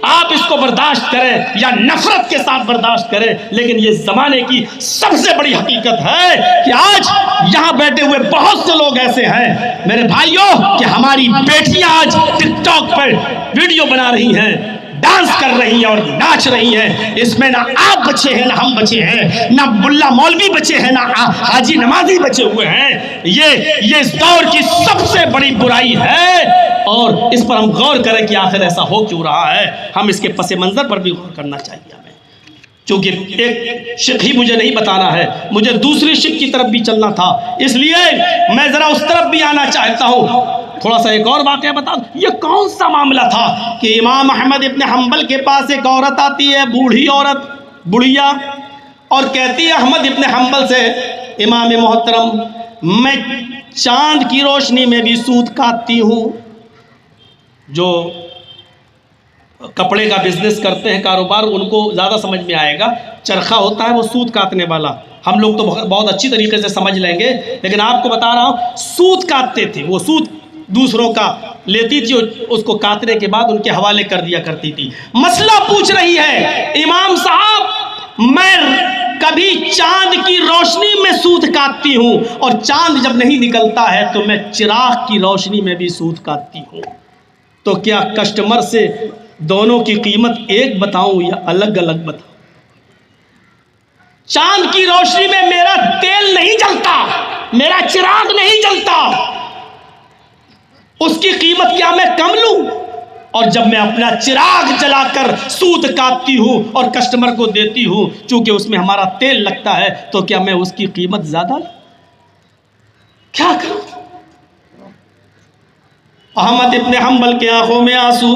آپ اس کو برداشت کریں یا نفرت کے ساتھ برداشت کریں، لیکن یہ زمانے کی سب سے بڑی حقیقت ہے کہ آج یہاں بیٹھے ہوئے بہت سے لوگ ایسے ہیں میرے بھائیوں کہ ہماری بیٹیاں آج ٹک ٹاک پر ویڈیو بنا رہی ہیں، ڈانس کر رہی ہیں اور ناچ رہی ہیں۔ اس میں نہ آپ بچے ہیں، نہ ہم بچے ہیں، نہ ملا مولوی بچے ہیں، نہ حاجی نمازی بچے ہوئے ہیں۔ یہ اس دور کی سب سے بڑی برائی ہے، اور اس پر ہم غور کریں کہ آخر ایسا ہو کیوں رہا ہے۔ ہم اس کے پس منظر پر بھی غور کرنا چاہیے ہمیں، چونکہ ایک شق ہی مجھے نہیں بتانا ہے، مجھے دوسری شق کی طرف بھی چلنا تھا، اس لیے میں ذرا اس طرف بھی آنا چاہتا ہوں۔ تھوڑا سا ایک اور واقعہ بتا دوں، یہ کون سا معاملہ تھا کہ امام احمد ابن حنبل کے پاس ایک عورت آتی ہے، بوڑھی عورت، بڑھیا، اور کہتی ہے احمد ابن حنبل سے، امام محترم میں چاند کی روشنی میں بھی سود کاٹتی ہوں۔ جو کپڑے کا بزنس کرتے ہیں کاروبار، ان کو زیادہ سمجھ میں آئے گا، چرخہ ہوتا ہے وہ سود کاٹنے والا، ہم لوگ تو بہت اچھی طریقے سے سمجھ لیں گے، لیکن آپ کو بتا رہا ہوں سود کاٹتے تھے، وہ سود دوسروں کا لیتی تھی، اس کو کاٹنے کے بعد ان کے حوالے کر دیا کرتی تھی۔ مسئلہ پوچھ رہی ہے، امام صاحب میں کبھی چاند کی روشنی میں سود کاٹتی ہوں، اور چاند جب نہیں نکلتا ہے تو میں چراغ کی روشنی میں بھی سود کاٹتی ہوں۔ تو کیا کسٹمر سے دونوں کی قیمت ایک بتاؤں یا الگ الگ بتاؤں؟ چاند کی روشنی میں میرا تیل نہیں جلتا، میرا چراغ نہیں جلتا، اس کی قیمت کیا میں کم لوں؟ اور جب میں اپنا چراغ جلا کر سود کاٹتی ہوں اور کسٹمر کو دیتی ہوں، چونکہ اس میں ہمارا تیل لگتا ہے، تو کیا میں اس کی قیمت زیادہ لوں؟ کیا کروں؟ احمد ابن حنبل کے آنکھوں میں آنسو۔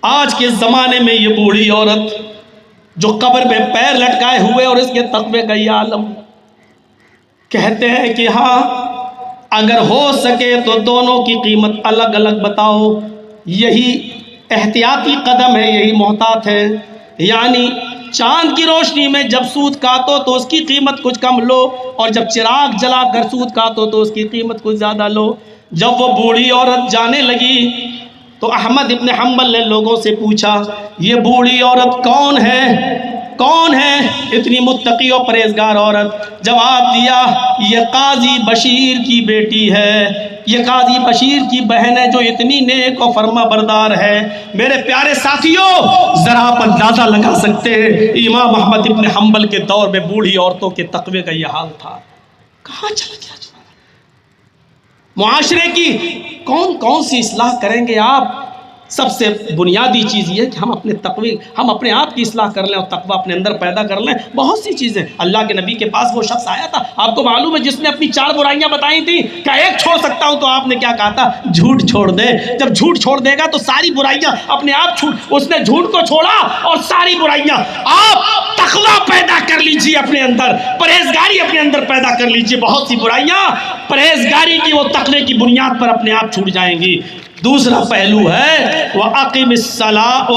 آج کے زمانے میں یہ بوڑھی عورت جو قبر پہ پیر لٹکائے ہوئے اور اس کے تقوی کا یہ عالم، کہتے ہیں کہ ہاں اگر ہو سکے تو دونوں کی قیمت الگ الگ بتاؤ، یہی احتیاطی قدم ہے، یہی محتاط ہے۔ یعنی چاند کی روشنی میں جب سود کاٹو تو اس کی قیمت کچھ کم لو، اور جب چراغ جلا کر سود کاٹو تو اس کی قیمت کچھ زیادہ لو۔ جب وہ بوڑھی عورت جانے لگی تو احمد ابن حنبل نے لوگوں سے پوچھا، یہ بوڑھی عورت کون ہے؟ کون ہے اتنی متقی اور پرہیزگار عورت؟ جواب دیا، یہ قاضی بشیر کی بیٹی ہے، یہ قاضی بشیر کی بہن ہے جو اتنی نیک و فرما بردار ہے۔ میرے پیارے ساتھیوں، ذرا آپ اندازہ لگا سکتے ہیں امام احمد ابن حنبل کے دور میں بوڑھی عورتوں کے تقوی کا یہ حال تھا۔ کہاں چلا گیا؟ معاشرے کی کون کون سی اصلاح کریں گے آپ؟ سب سے بنیادی چیز یہ کہ ہم اپنے آپ کی اصلاح کر لیں اور تقوی اپنے اندر پیدا کر لیں۔ بہت سی چیزیں، اللہ کے نبی کے پاس وہ شخص آیا تھا، آپ کو معلوم ہے، جس نے اپنی 4 برائیاں بتائی تھیں، کیا ایک چھوڑ سکتا ہوں؟ تو آپ نے کیا کہا تھا؟ جھوٹ چھوڑ دے۔ جب جھوٹ چھوڑ دے گا تو ساری برائیاں اپنے آپ اس نے جھوٹ کو چھوڑا اور ساری برائیاں۔ آپ تقوی پیدا کر لیجیے اپنے اندر، پرہیزگاری اپنے اندر پیدا کر لیجیے، بہت سی برائیاں پرہیزگاری کی وہ تقوی کی بنیاد پر اپنے آپ چھوٹ جائیں گی۔ دوسرا پہلو ہے وَأَقِمِ الصَّلَاةَ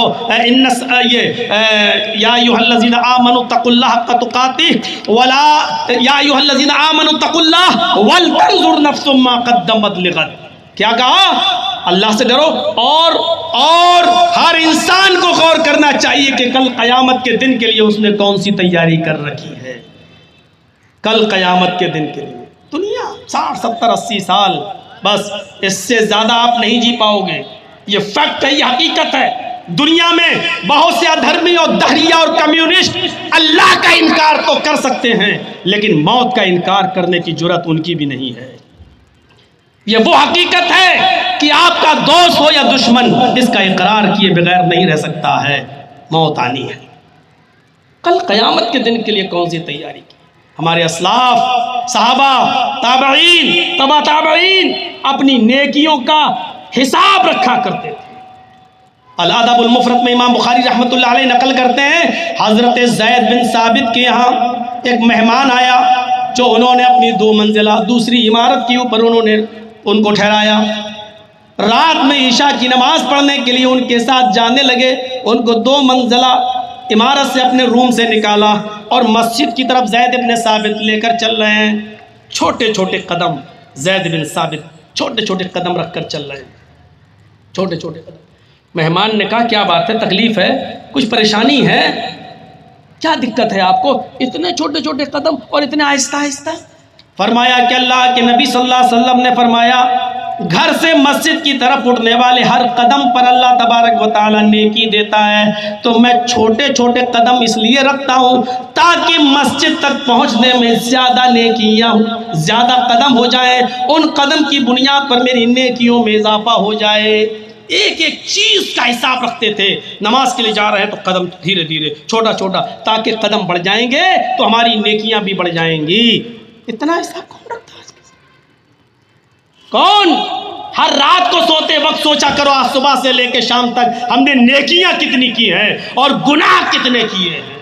یا ایھا الذین آمنوا اتقوا اللہ حق تقاتہ ولا یا ایھا الذین آمنوا اتقوا اللہ ولتنظر نفس ما قدمت لغد۔ کیا کہا؟ اللہ سے ڈرو، اور ہر انسان کو غور کرنا چاہیے کہ کل قیامت کے دن کے لیے اس نے کون سی تیاری کر رکھی ہے۔ کل قیامت کے دن کے لیے دنیا 60 70 80 سال، بس اس سے زیادہ آپ نہیں جی پاؤ گے۔ یہ فیکٹ ہے، یہ حقیقت ہے۔ دنیا میں بہت سے ادھرمی اور دہریہ اور کمیونسٹ اللہ کا انکار تو کر سکتے ہیں، لیکن موت کا انکار کرنے کی جرات ان کی بھی نہیں ہے۔ یہ وہ حقیقت ہے کہ آپ کا دوست ہو یا دشمن، اس کا اقرار کیے بغیر نہیں رہ سکتا ہے، موت آنی ہے۔ کل قیامت کے دن کے لیے کون سی تیاری کی؟ ہمارے اسلاف، صحابہ، تابعین، تبع تابعین اپنی نیکیوں کا حساب رکھا کرتے تھے۔ الادب المفرد میں امام بخاری رحمۃ اللہ علیہ نقل کرتے ہیں، حضرت زید بن ثابت کے یہاں ایک مہمان آیا جو انہوں نے اپنی 2 منزلہ دوسری عمارت کے اوپر انہوں نے ان کو ٹھہرایا۔ رات میں عشاء کی نماز پڑھنے کے لیے ان کے ساتھ جانے لگے، ان کو 2 منزلہ عمارت سے اپنے روم سے نکالا اور مسجد کی طرف زید بن ثابت لے کر چل رہے ہیں۔ چھوٹے چھوٹے قدم، زید بن ثابت چھوٹے چھوٹے قدم رکھ کر چل رہے ہیں، چھوٹے چھوٹے قدم۔ مہمان نے کہا، کیا بات ہے؟ تکلیف ہے؟ کچھ پریشانی ہے؟ کیا دقت ہے آپ کو؟ اتنے چھوٹے چھوٹے قدم اور اتنے آہستہ آہستہ؟ فرمایا کہ اللہ کے نبی صلی اللہ علیہ وسلم نے فرمایا، گھر سے مسجد کی طرف اٹھنے والے ہر قدم پر اللہ تبارک و تعالیٰ نیکی دیتا ہے، تو میں چھوٹے چھوٹے قدم اس لیے رکھتا ہوں تاکہ مسجد تک پہنچنے میں زیادہ نیکیاں زیادہ قدم ہو جائیں، ان قدم کی بنیاد پر میری نیکیوں میں اضافہ ہو جائے۔ ایک ایک چیز کا حساب رکھتے تھے۔ نماز کے لیے جا رہے ہیں تو قدم دھیرے دھیرے، چھوٹا چھوٹا، تاکہ قدم بڑھ جائیں گے تو ہماری نیکیاں بھی بڑھ جائیں گی۔ اتنا حساب کون رکھتا ہے؟ کون؟ ہر رات کو سوتے وقت سوچا کرو، آج صبح سے لے کے شام تک ہم نے نیکیاں کتنی کی ہیں اور گناہ کتنے کیے ہیں،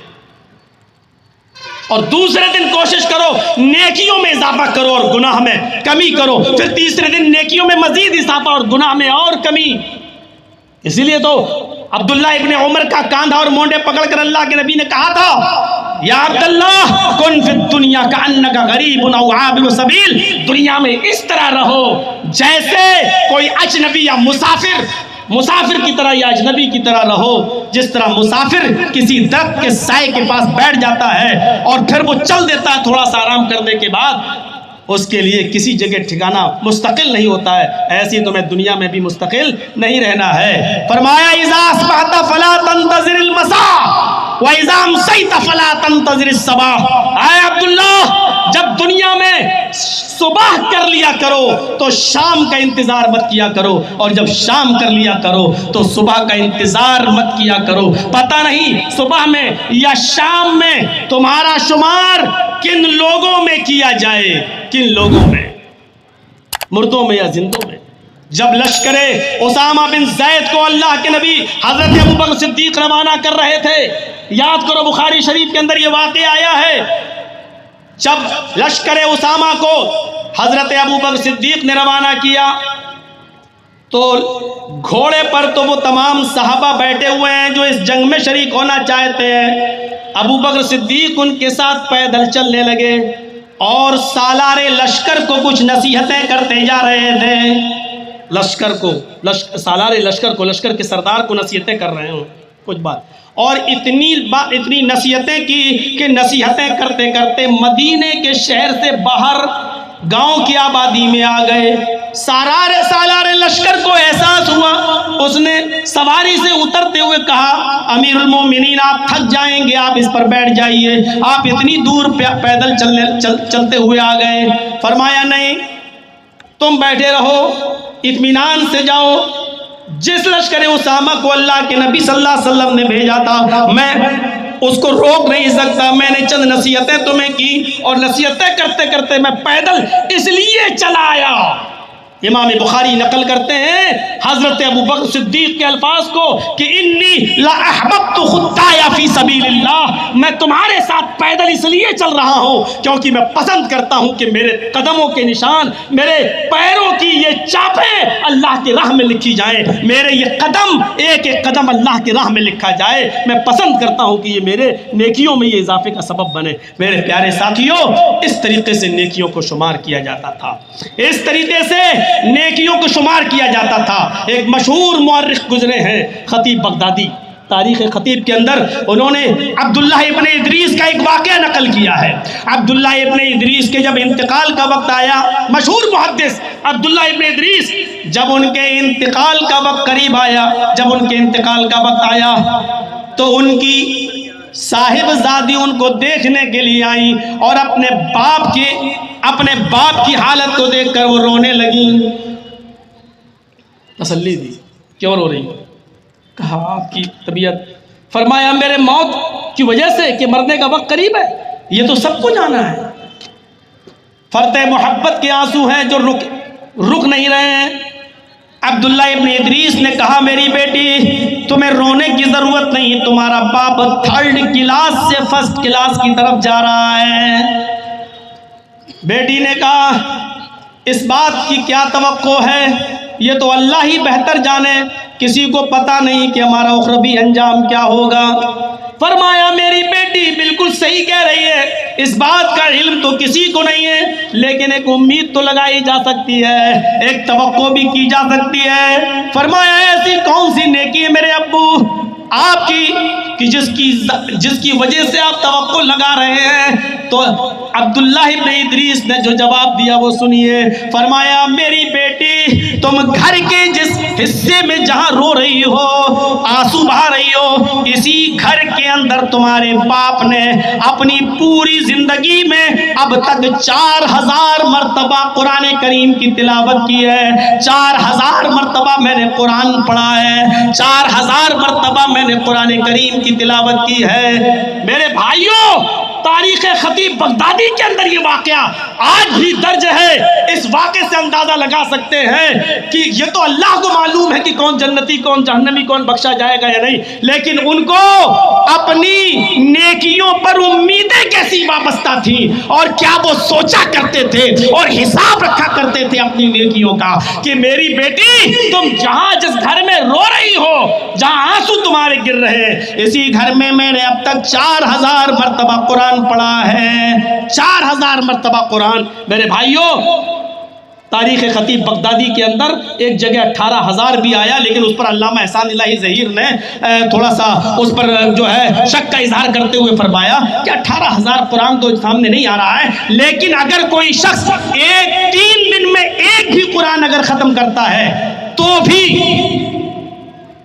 اور دوسرے دن کوشش کرو نیکیوں میں اضافہ کرو اور گناہ میں کمی کرو، پھر تیسرے دن نیکیوں میں مزید اضافہ اور گناہ میں اور کمی۔ اسی لیے تو عبداللہ ابن عمر کا کاندھا اور مونڈے پکڑ کر اللہ کے نبی نے کہا تھا، یا عبداللہ کن فی الدنیا کأنک غریب او عابر سبیل، دنیا میں اس طرح رہو جیسے کوئی اجنبی یا مسافر مسافر کی طرح یا اجنبی کی طرح رہو. جس طرح مسافر کسی درخت کے سائے کے پاس بیٹھ جاتا ہے اور پھر وہ چل دیتا ہے تھوڑا سا آرام کرنے کے بعد, اس کے لیے کسی جگہ ٹھکانا مستقل نہیں ہوتا ہے, ایسی تمہیں دنیا میں بھی مستقل نہیں رہنا ہے. فرمایا اذا اصبحت فلا تنتظر المساء واذا امسيت فلا تنتظر الصباح. اے عبداللہ, جب دنیا میں صبح کر لیا کرو تو شام کا انتظار مت کیا کرو, اور جب شام کر لیا کرو تو صبح کا انتظار مت کیا کرو. پتہ نہیں صبح میں یا شام میں تمہارا شمار کن لوگوں میں کیا جائے, کن لوگوں میں, مردوں میں یا زندوں میں. جب لشکر اسامہ بن زید کو اللہ کے نبی حضرت ابوبکر صدیق روانہ کر رہے تھے, یاد کرو بخاری شریف کے اندر یہ واقعہ آیا ہے, جب لشکر اسامہ کو حضرت ابوبکر صدیق نے روانہ کیا تو گھوڑے پر تو وہ تمام صحابہ بیٹھے ہوئے ہیں جو اس جنگ میں شریک ہونا چاہتے ہیں. ابوبکر صدیق ان کے ساتھ پیدل چلنے لگے اور سالار لشکر کو کچھ نصیحتیں کرتے جا رہے تھے. سالار لشکر کے سردار کو نصیحتیں کر رہے ہوں کچھ بات, اور اتنی نصیحتیں کی کہ نصیحتیں کرتے کرتے مدینے کے شہر سے باہر گاؤں کی آبادی میں آ گئے. سالار لشکر کو احساس ہوا, اس نے سواری سے اترتے ہوئے کہا امیر المومنین آپ تھک جائیں گے, آپ اس پر بیٹھ جائیے, آپ اتنی دور پیدل چلتے ہوئے آ گئے. فرمایا نہیں, تم بیٹھے رہو, اطمینان سے جاؤ. جس لشکر اسامہ کو اللہ کے نبی صلی اللہ علیہ وسلم نے بھیجا تھا میں اس کو روک نہیں سکتا. میں نے چند نصیحتیں تمہیں کی اور نصیحتیں کرتے کرتے میں پیدل اس لیے چلا آیا. امام بخاری نقل کرتے ہیں حضرت ابوبکر صدیق کے الفاظ کو کہ انی لا احببت خطایا فی سبیل اللہ, میں تمہارے ساتھ پیدل اس لیے چل رہا ہوں کیونکہ میں پسند کرتا ہوں کہ میرے قدموں کے نشان, میرے پیروں کی یہ چاپیں اللہ کی راہ میں لکھی جائیں, میرے یہ قدم ایک ایک قدم اللہ کی راہ میں لکھا جائے. میں پسند کرتا ہوں کہ یہ میرے نیکیوں میں یہ اضافے کا سبب بنے. میرے پیارے ساتھیوں, اس طریقے سے نیکیوں کو شمار کیا جاتا تھا, اس طریقے سے نیکیوں کو شمار کیا جاتا تھا. ایک مشہور مورخ گزرے ہیں خطیب بغدادی, تاریخ خطیب کے اندر انہوں نے عبداللہ ابن ادریس کا ایک واقعہ نقل کیا ہے. عبداللہ ابن ادریس کے جب انتقال کا وقت آیا, مشہور محدث عبداللہ ابن ادریس, جب ان کے انتقال کا وقت قریب آیا, جب ان کے انتقال کا وقت آیا تو ان کی صاحبزادی ان کو دیکھنے کے لیے آئی اور اپنے باپ کی حالت کو دیکھ کر وہ رونے لگی. تسلی دی, کیوں رو رہی؟ کہا آپ کی طبیعت. فرمایا میرے موت کی وجہ سے کہ مرنے کا وقت قریب ہے, یہ تو سب کو جانا ہے. فرط محبت کے آنسو ہیں جو رک نہیں رہے ہیں. عبداللہ ابن ادریس نے کہا میری بیٹی تمہیں رونے کی ضرورت نہیں, تمہارا باپ 3rd کلاس سے 1st کلاس کی طرف جا رہا ہے. بیٹی نے کہا اس بات کی کیا توقع ہے, یہ تو اللہ ہی بہتر جانے, کسی کو پتا نہیں کہ ہمارا اخروی انجام کیا ہوگا. فرمایا میری بیٹی بالکل صحیح کہہ رہی ہے, اس بات کا علم تو کسی کو نہیں ہے, لیکن ایک امید تو لگائی جا سکتی ہے, ایک توقع بھی کی جا سکتی ہے. فرمایا ایسی کون سی نیکی ہے میرے ابو آپ کی کہ جس کی وجہ سے آپ توقع لگا رہے ہیں؟ تو عبداللہ ابن ادریس نے جو جواب دیا وہ سنیے. فرمایا میری بیٹی تم گھر کے جس حصے میں جہاں رو رہی ہو, آنسو بہا رہی ہو, اسی گھر کے اندر تمہارے باپ نے اپنی پوری زندگی میں اب تک 4000 مرتبہ قرآن کریم کی تلاوت کی ہے. 4000 مرتبہ میں نے قرآن پڑھا ہے, 4000 مرتبہ میں نے قرآن کریم کی تلاوت کی ہے. میرے بھائیوں, تاریخ خطیب بغدادی کے اندر یہ واقعہ آج بھی درج ہے. اس واقعے سے اندازہ لگا سکتے ہیں کہ یہ تو اللہ کو معلوم ہے کہ کون جنتی کون جہنمی, کون بخشا جائے گا یا نہیں, لیکن ان کو اپنی نیکیوں پر امیدیں کیسی وابستہ تھیں اور کیا وہ سوچا کرتے تھے اور حساب رکھا کرتے تھے اپنی نیکیوں کا کہ میری بیٹی تم جہاں جس گھر میں رو رہی ہو, جہاں آنسو تمہارے گر رہے, اسی گھر میں میں نے اب تک 4000 مرتبہ قرآن پڑھا ہے. 4000 مرتبہ قرآن. میرے بھائیوں, تاریخ خطیب بغدادی کے اندر ایک جگہ 18,000 بھی آیا، لیکن اس پر علامہ احسان الہی ظہیر نے تھوڑا سا اس پر جو ہے شک کا اظہار کرتے ہوئے فرمایا کہ 18,000 قرآن تو سامنے نہیں آ رہا ہے، لیکن اگر کوئی شخص 3 دن میں ایک بھی قرآن اگر ختم کرتا ہے تو بھی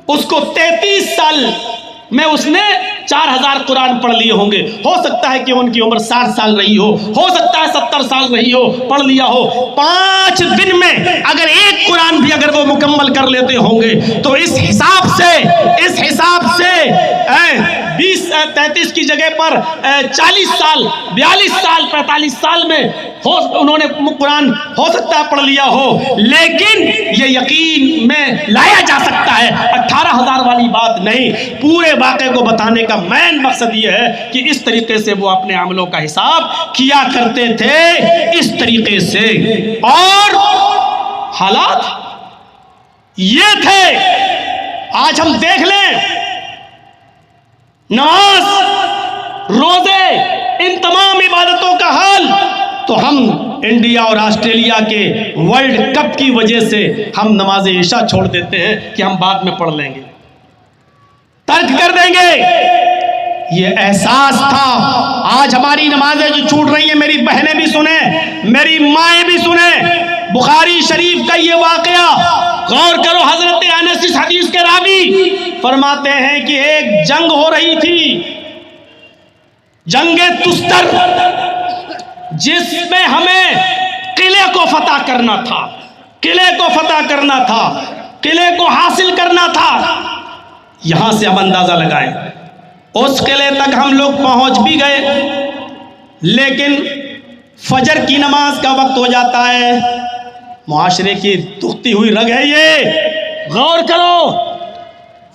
اس کو 33 سال میں اس نے 4,000 قرآن پڑھ لیے ہوں گے۔ ہو سکتا ہے کہ ان کی عمر 60 سال رہی ہو سکتا ہے 70 سال رہی ہو، پڑھ لیا ہو۔ 5 دن میں اگر ایک قرآن بھی اگر وہ مکمل کر لیتے ہوں گے تو اس حساب سے 33 کی جگہ پر 40 سال 42 سال 45 سال میں انہوں نے قرآن ہو سکتا ہے پڑھ لیا ہو، لیکن یہ یقین میں لایا جا سکتا ہے 18,000 والی بات نہیں۔ پورے واقعے کو بتانے کا مین مقصد یہ ہے کہ اس طریقے سے وہ اپنے عملوں کا حساب کیا کرتے تھے، اس طریقے سے۔ اور حالات یہ تھے، آج ہم دیکھ لیں نماز، روزے، ان تمام عبادتوں کا حال، تو ہم انڈیا اور آسٹریلیا کے ورلڈ کپ کی وجہ سے ہم نماز عشاء چھوڑ دیتے ہیں کہ ہم بعد میں پڑھ لیں گے، ترک کر دیں گے۔ یہ احساس تھا۔ آج ہماری نمازیں جو چھوٹ رہی ہیں، میری بہنیں بھی سنیں، میری مائیں بھی سنیں۔ بخاری شریف کا یہ واقعہ غور کرو، حضرت انس اس حدیث کے راوی فرماتے ہیں کہ ایک جنگ ہو رہی تھی، جنگ تستر، جس میں ہمیں قلعے کو فتح کرنا تھا، قلعے کو حاصل کرنا تھا۔ یہاں سے ہم اندازہ لگائیں، اس قلعے تک ہم لوگ پہنچ بھی گئے، لیکن فجر کی نماز کا وقت ہو جاتا ہے۔ معاشرے کی دکھتی ہوئی رگ ہے یہ، غور کرو،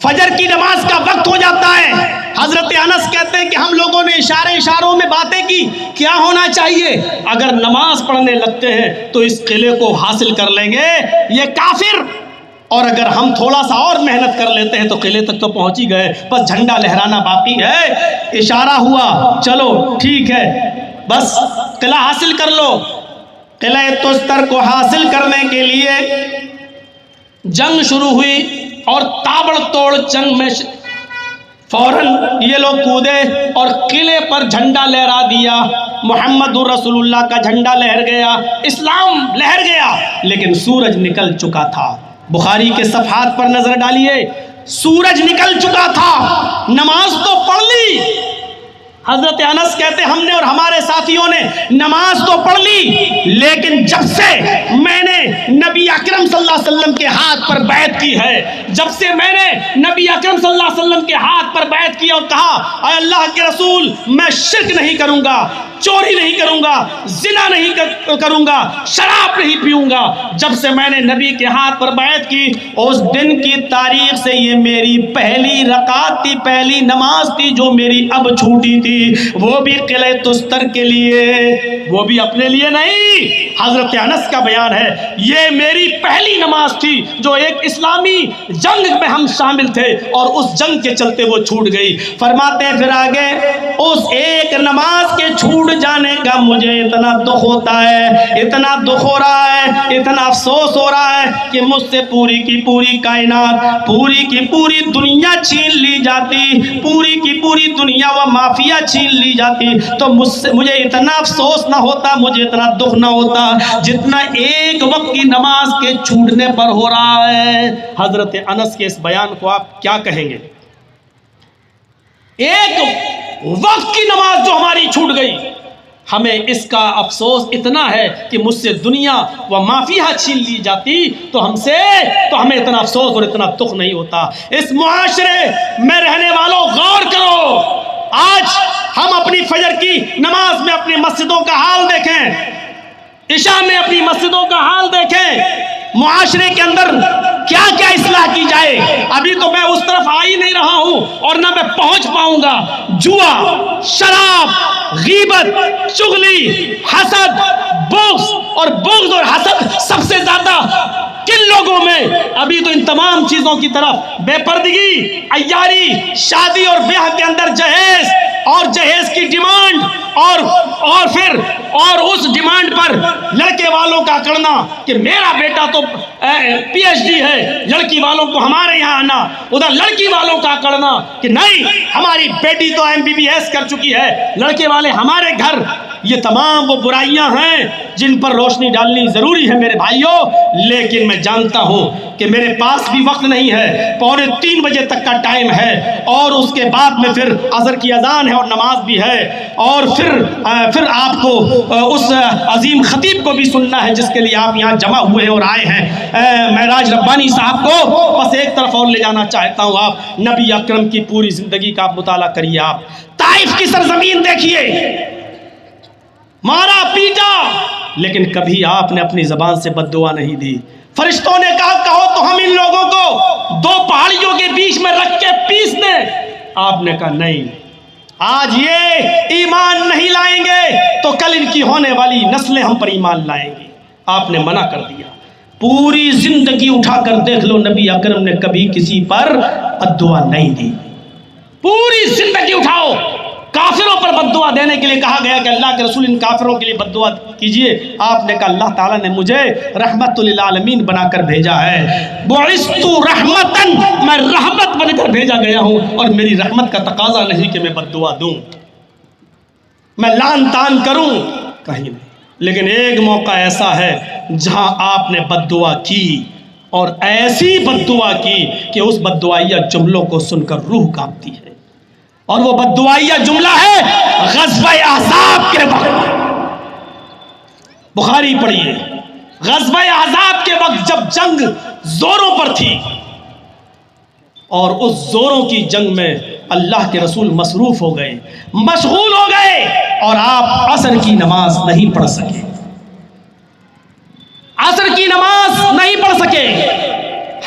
فجر کی نماز کا وقت ہو جاتا ہے۔ حضرت انس کہتے ہیں کہ ہم لوگوں نے اشاروں میں باتیں کی، کیا ہونا چاہیے؟ اگر نماز پڑھنے لگتے ہیں تو اس قلعے کو حاصل کر لیں گے یہ کافر، اور اگر ہم تھوڑا سا اور محنت کر لیتے ہیں تو قلعے تک تو پہنچ ہی گئے، بس جھنڈا لہرانا باقی ہے۔ اشارہ ہوا، چلو ٹھیک ہے، بس قلعہ حاصل کر لو۔ قلعہ تستر کو حاصل کرنے کے لیے جنگ شروع ہوئی، اور تابڑ توڑ جنگ میں فوراً یہ لوگ کودے اور قلعے پر جھنڈا لہرا دیا۔ محمد رسول اللہ کا جھنڈا لہر گیا، اسلام لہر گیا، لیکن سورج نکل چکا تھا۔ بخاری کے صفحات پر نظر ڈالیے، سورج نکل چکا تھا، نماز تو پڑھ لی۔ حضرت انس کہتے ہم نے اور ہمارے ساتھیوں نے نماز تو پڑھ لی، لیکن جب سے میں نے نبی اکرم صلی اللہ علیہ وسلم کے ہاتھ پر بیعت کی ہے، جب سے میں نے نبی اکرم صلی اللہ علیہ وسلم کے ہاتھ پر بیعت کی اور کہا اے اللہ کے رسول میں شرک نہیں کروں گا، چوری نہیں کروں گا، زنا نہیں کروں گا، شراب نہیں پیوں گا، جب سے میں نے نبی کے ہاتھ پر بیعت کی، اس دن کی تاریخ سے یہ میری پہلی رکعت تھی، پہلی نماز تھی جو میری اب چھوٹی تھی، وہ بھی قلعہ تستر کے لیے، وہ بھی اپنے لیے نہیں۔ حضرت انس کا بیان ہے یہ میری پہلی نماز تھی جو ایک اسلامی جنگ میں ہم شامل تھے، اور اس جنگ کے چلتے وہ چھوٹ گئی۔ فرماتے ہیں پھر آگے، اس ایک نماز کے چھوٹ جانے کا مجھے اتنا دکھ ہوتا ہے، اتنا دکھ ہو رہا ہے، اتنا افسوس ہو رہا ہے کہ مجھ سے پوری کی پوری کائنات، پوری کی پوری دنیا چھین لی جاتی، پوری کی پوری دنیا و مافیا چھین لی جاتی تو مجھے اتنا افسوس نہ ہوتا، مجھے اتنا دکھ نہ ہوتا جتنا ایک وقت کی نماز کے چھوٹنے پر ہو رہا ہے۔ حضرت انس کے اس بیان کو آپ کیا کہیں گے؟ ایک وقت کی نماز جو ہماری چھوٹ گئی، ہمیں اس کا افسوس اتنا ہے کہ مجھ سے دنیا و مافیہ چھین لی جاتی تو ہمیں اتنا افسوس اور اتنا دکھ نہیں ہوتا۔ اس معاشرے میں رہنے والوں غور کرو، آج ہم اپنی فجر کی نماز میں اپنی مسجدوں کا حال دیکھیں، عشاء میں اپنی مسجدوں کا حال دیکھیں، معاشرے کے اندر کیا کیا اصلاح کی جائے۔ ابھی تو میں اس طرف آ ہی نہیں رہا ہوں اور نہ میں پہنچ پاؤں گا۔ جوا، شراب، غیبت، چغلی، حسد، بغض اور حسد سب سے زیادہ کن لوگوں میں؟ ابھی تو ان تمام چیزوں کی طرف بے پردگی، عیاری، شادی اور بیاہ کے اندر جہیز، اور جہیز کی ڈیمانڈ اور پھر اس ڈیمانڈ پر لڑکے والوں کا کرنا کہ میرا بیٹا تو پی ایچ ڈی ہے، لڑکی والوں کو ہمارے یہاں آنا، ادھر لڑکی والوں کا کرنا کہ نہیں ہماری بیٹی تو MBBS کر چکی ہے، لڑکے والے ہمارے گھر۔ یہ تمام وہ برائیاں ہیں جن پر روشنی ڈالنی ضروری ہے میرے بھائیوں، لیکن میں جانتا ہوں کہ میرے پاس بھی وقت نہیں ہے، 2:45 بجے تک کا ٹائم ہے، اور اس کے بعد میں پھر عصر کی اذان ہے اور نماز بھی ہے، اور پھر آپ کو اس عظیم خطیب کو بھی سننا ہے جس کے لیے آپ یہاں جمع ہوئے اور آئے ہیں، معراج ربانی صاحب کو۔ بس ایک طرف اور لے جانا چاہتا ہوں، آپ نبی اکرم کی پوری زندگی کا آپ مطالعہ کریے، آپ طائف کی سرزمین دیکھیے، مارا پیٹا، لیکن کبھی آپ نے اپنی زبان سے بد دعا نہیں دی۔ فرشتوں نے کہا کہو تو ہم ان لوگوں کو 2 پہاڑیوں کے بیچ میں رکھ کے پیس دیں، آپ نے کہا نہیں، آج یہ ایمان نہیں لائیں گے تو کل ان کی ہونے والی نسلیں ہم پر ایمان لائیں گی، آپ نے منع کر دیا۔ پوری زندگی اٹھا کر دیکھ لو، نبی اکرم نے کبھی کسی پر بد دعا نہیں دی۔ پوری زندگی اٹھاؤ، کافروں پر بد دعا دینے کے لیے کہا گیا کہ اللہ کے رسول ان کافروں کے لیے بد دعا کیجئے، آپ نے کہا اللہ تعالیٰ نے مجھے رحمت للعالمین بنا کر بھیجا ہے، بعثت رحمتاً، میں رحمت بن کر بھیجا گیا ہوں، اور میری رحمت کا تقاضا نہیں کہ میں بد دعا دوں، میں لعن طعن کروں، کہیں نہیں۔ لیکن ایک موقع ایسا ہے جہاں آپ نے بد دعا کی، اور ایسی بد دعا کی کہ اس بد دعائیہ جملوں کو سن کر روح کانپتی ہے، اور وہ بد دعائیہ جملہ ہے غزوہ احزاب کے وقت۔ بخاری پڑھیے، غزوہ احزاب کے وقت جب جنگ زوروں پر تھی، اور اس زوروں کی جنگ میں اللہ کے رسول مصروف ہو گئے، مشغول ہو گئے، اور آپ عصر کی نماز نہیں پڑھ سکے، عصر کی نماز نہیں پڑھ سکے۔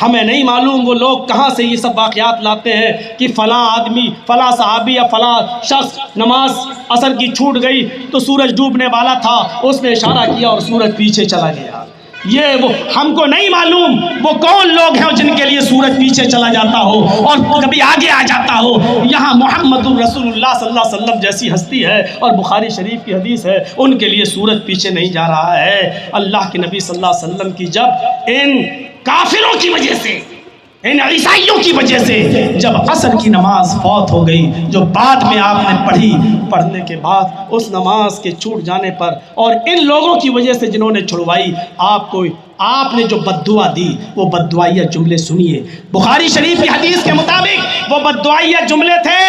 ہمیں نہیں معلوم وہ لوگ کہاں سے یہ سب واقعات لاتے ہیں کہ فلاں آدمی، فلاں صحابی یا فلاں شخص نماز عصر کی چھوٹ گئی تو سورج ڈوبنے والا تھا، اس نے اشارہ کیا اور سورج پیچھے چلا گیا۔ یہ وہ ہم کو نہیں معلوم وہ کون لوگ ہیں جن کے لیے سورج پیچھے چلا جاتا ہو اور کبھی آگے آ جاتا ہو۔ یہاں محمد الرسول اللہ صلی اللہ علیہ وسلم جیسی ہستی ہے، اور بخاری شریف کی حدیث ہے، ان کے لیے سورج پیچھے نہیں جا رہا ہے۔ اللہ کے نبی صلی اللہ علیہ وسلم کی جب ان کافروں کی وجہ سے، ان عیسائیوں کی وجہ سے جب عصر کی نماز فوت ہو گئی، جو بعد میں آپ نے پڑھی، پڑھنے کے بعد اس نماز کے چھوٹ جانے پر، اور ان لوگوں کی وجہ سے جنہوں نے چھڑوائی آپ نے جو بد دعا دی، وہ بد دعائیہ جملے سنیے۔ بخاری شریف کی حدیث کے مطابق وہ بد دعائیہ جملے تھے،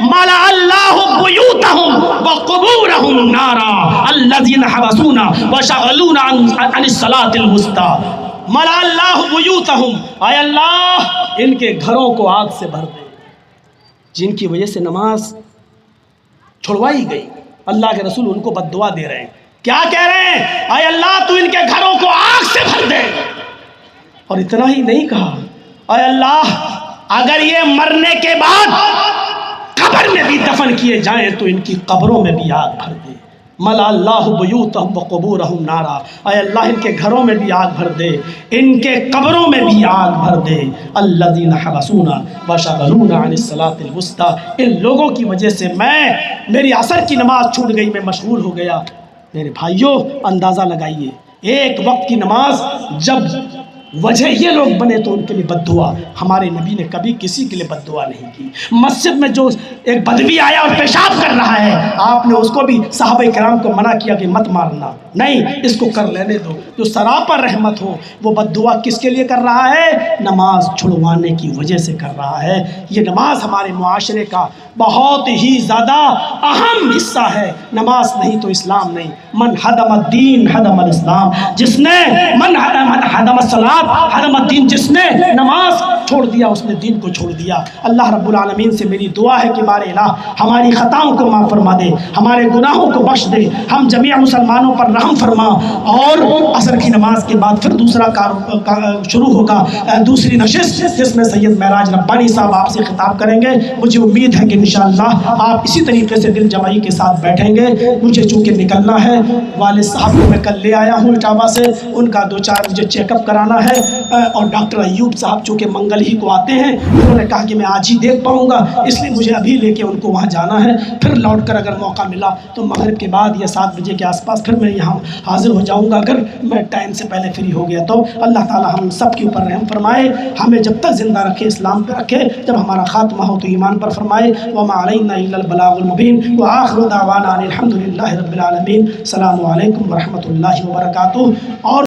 مَلَأَ اللَّهُ بُيُوتَهُمْ وَقُبُورَهُمْ نَارًا الَّذِينَ حَبَسُونَا وَشَغَلُونَا عَنِ الصَّلَاةِ الْوُسْطَىٰ۔ مَلَأَ اللَّهُ بُيُوتَهُمْ، اے اللہ ان کے گھروں کو آگ سے بھر دے، جن کی وجہ سے نماز چھڑوائی گئی۔ اللہ کے رسول ان کو بد دعا دے رہے ہیں، کیا کہہ رہے ہیں؟ اے اللہ تو ان کے گھروں کو آگ سے بھر دے۔ اور اتنا ہی نہیں کہا، اے اللہ اگر یہ مرنے کے بعد قبر میں بھی دفن کیے جائیں تو ان کی قبروں میں بھی آگ بھر دے۔ مَلَأَ اللَّهُ بُيُوتَهُمْ وَقُبُورَهُمْ نَارًا، اے اللہ ان کے گھروں میں بھی آگ بھر دے، ان کے قبروں میں بھی آگ بھر دے۔ الَّذِينَ حَبَسُونَا وَشَغَلُونَا عَنِ الصَّلَاةِ الْوُسْطَىٰ، ان لوگوں کی وجہ سے میری عصر کی نماز چھوٹ گئی، میں مشغول ہو گیا۔ میرے بھائیوں اندازہ لگائیے، ایک وقت کی نماز جب وجہ یہ لوگ بنے تو ان کے لیے بد دعا۔ ہمارے نبی نے کبھی کسی کے لیے بد دعا نہیں کی۔ مسجد میں جو ایک بدوی آیا اور پیشاب کر رہا ہے، آپ نے اس کو بھی صحابہ کرام کو منع کیا کہ مت مارنا، نہیں اس کو کر لینے دو۔ جو سراپا رحمت ہو وہ بد دعا کس کے لیے کر رہا ہے؟ نماز چھڑوانے کی وجہ سے کر رہا ہے۔ یہ نماز ہمارے معاشرے کا بہت ہی زیادہ اہم حصہ ہے، نماز نہیں تو اسلام نہیں۔ من ہدم الدین ہدم الاسلام، جس نے من ہدم الصلاۃ ہدم الدین، جس نے نماز چھوڑ دیا اس نے دین کو چھوڑ دیا۔ اللہ رب العالمین سے میری دعا ہے کہ بار الہ ہماری خطاؤں کو معاف فرما دے، ہمارے گناہوں کو بخش دے، ہم جميع مسلمانوں پر رحم فرما۔ اور عصر کی نماز کے بعد پھر دوسرا شروع ہوگا، دوسری نشست جس میں سید معراج ربانی صاحب آپ سے خطاب کریں گے۔ مجھے امید ہے کہ انشاءاللہ آپ اسی طریقے سے دل جمعی کے ساتھ بیٹھیں گے۔ مجھے چونکہ نکلنا ہے، والد صاحب کو میں کل لے آیا ہوں اٹاوا سے، ان کا 2-4 مجھے چیک اپ کرانا ہے۔ ہے اور ڈاکٹر ایوب صاحب چونکہ منگل ہی کو آتے ہیں، انہوں نے کہا کہ میں آج ہی دیکھ پاؤں گا، اس لیے مجھے ابھی لے کے ان کو وہاں جانا ہے، پھر لوٹ کر اگر موقع ملا تو مغرب کے بعد یا 7 بجے کے آس پاس پھر میں یہاں حاضر ہو جاؤں گا، اگر میں ٹائم سے پہلے فری ہو گیا تو۔ اللہ تعالی ہم سب کے اوپر رحم فرمائے، ہمیں جب تک زندہ رکھے اسلام پہ رکھے، جب ہمارا خاتمہ ہو تو ایمان پر فرمائے۔ وما علینا الا البلاغ المبین وآخر دعوانا ان الحمد للہ رب العالمین۔ السلام علیکم ورحمۃ اللہ وبرکاتہ۔ اور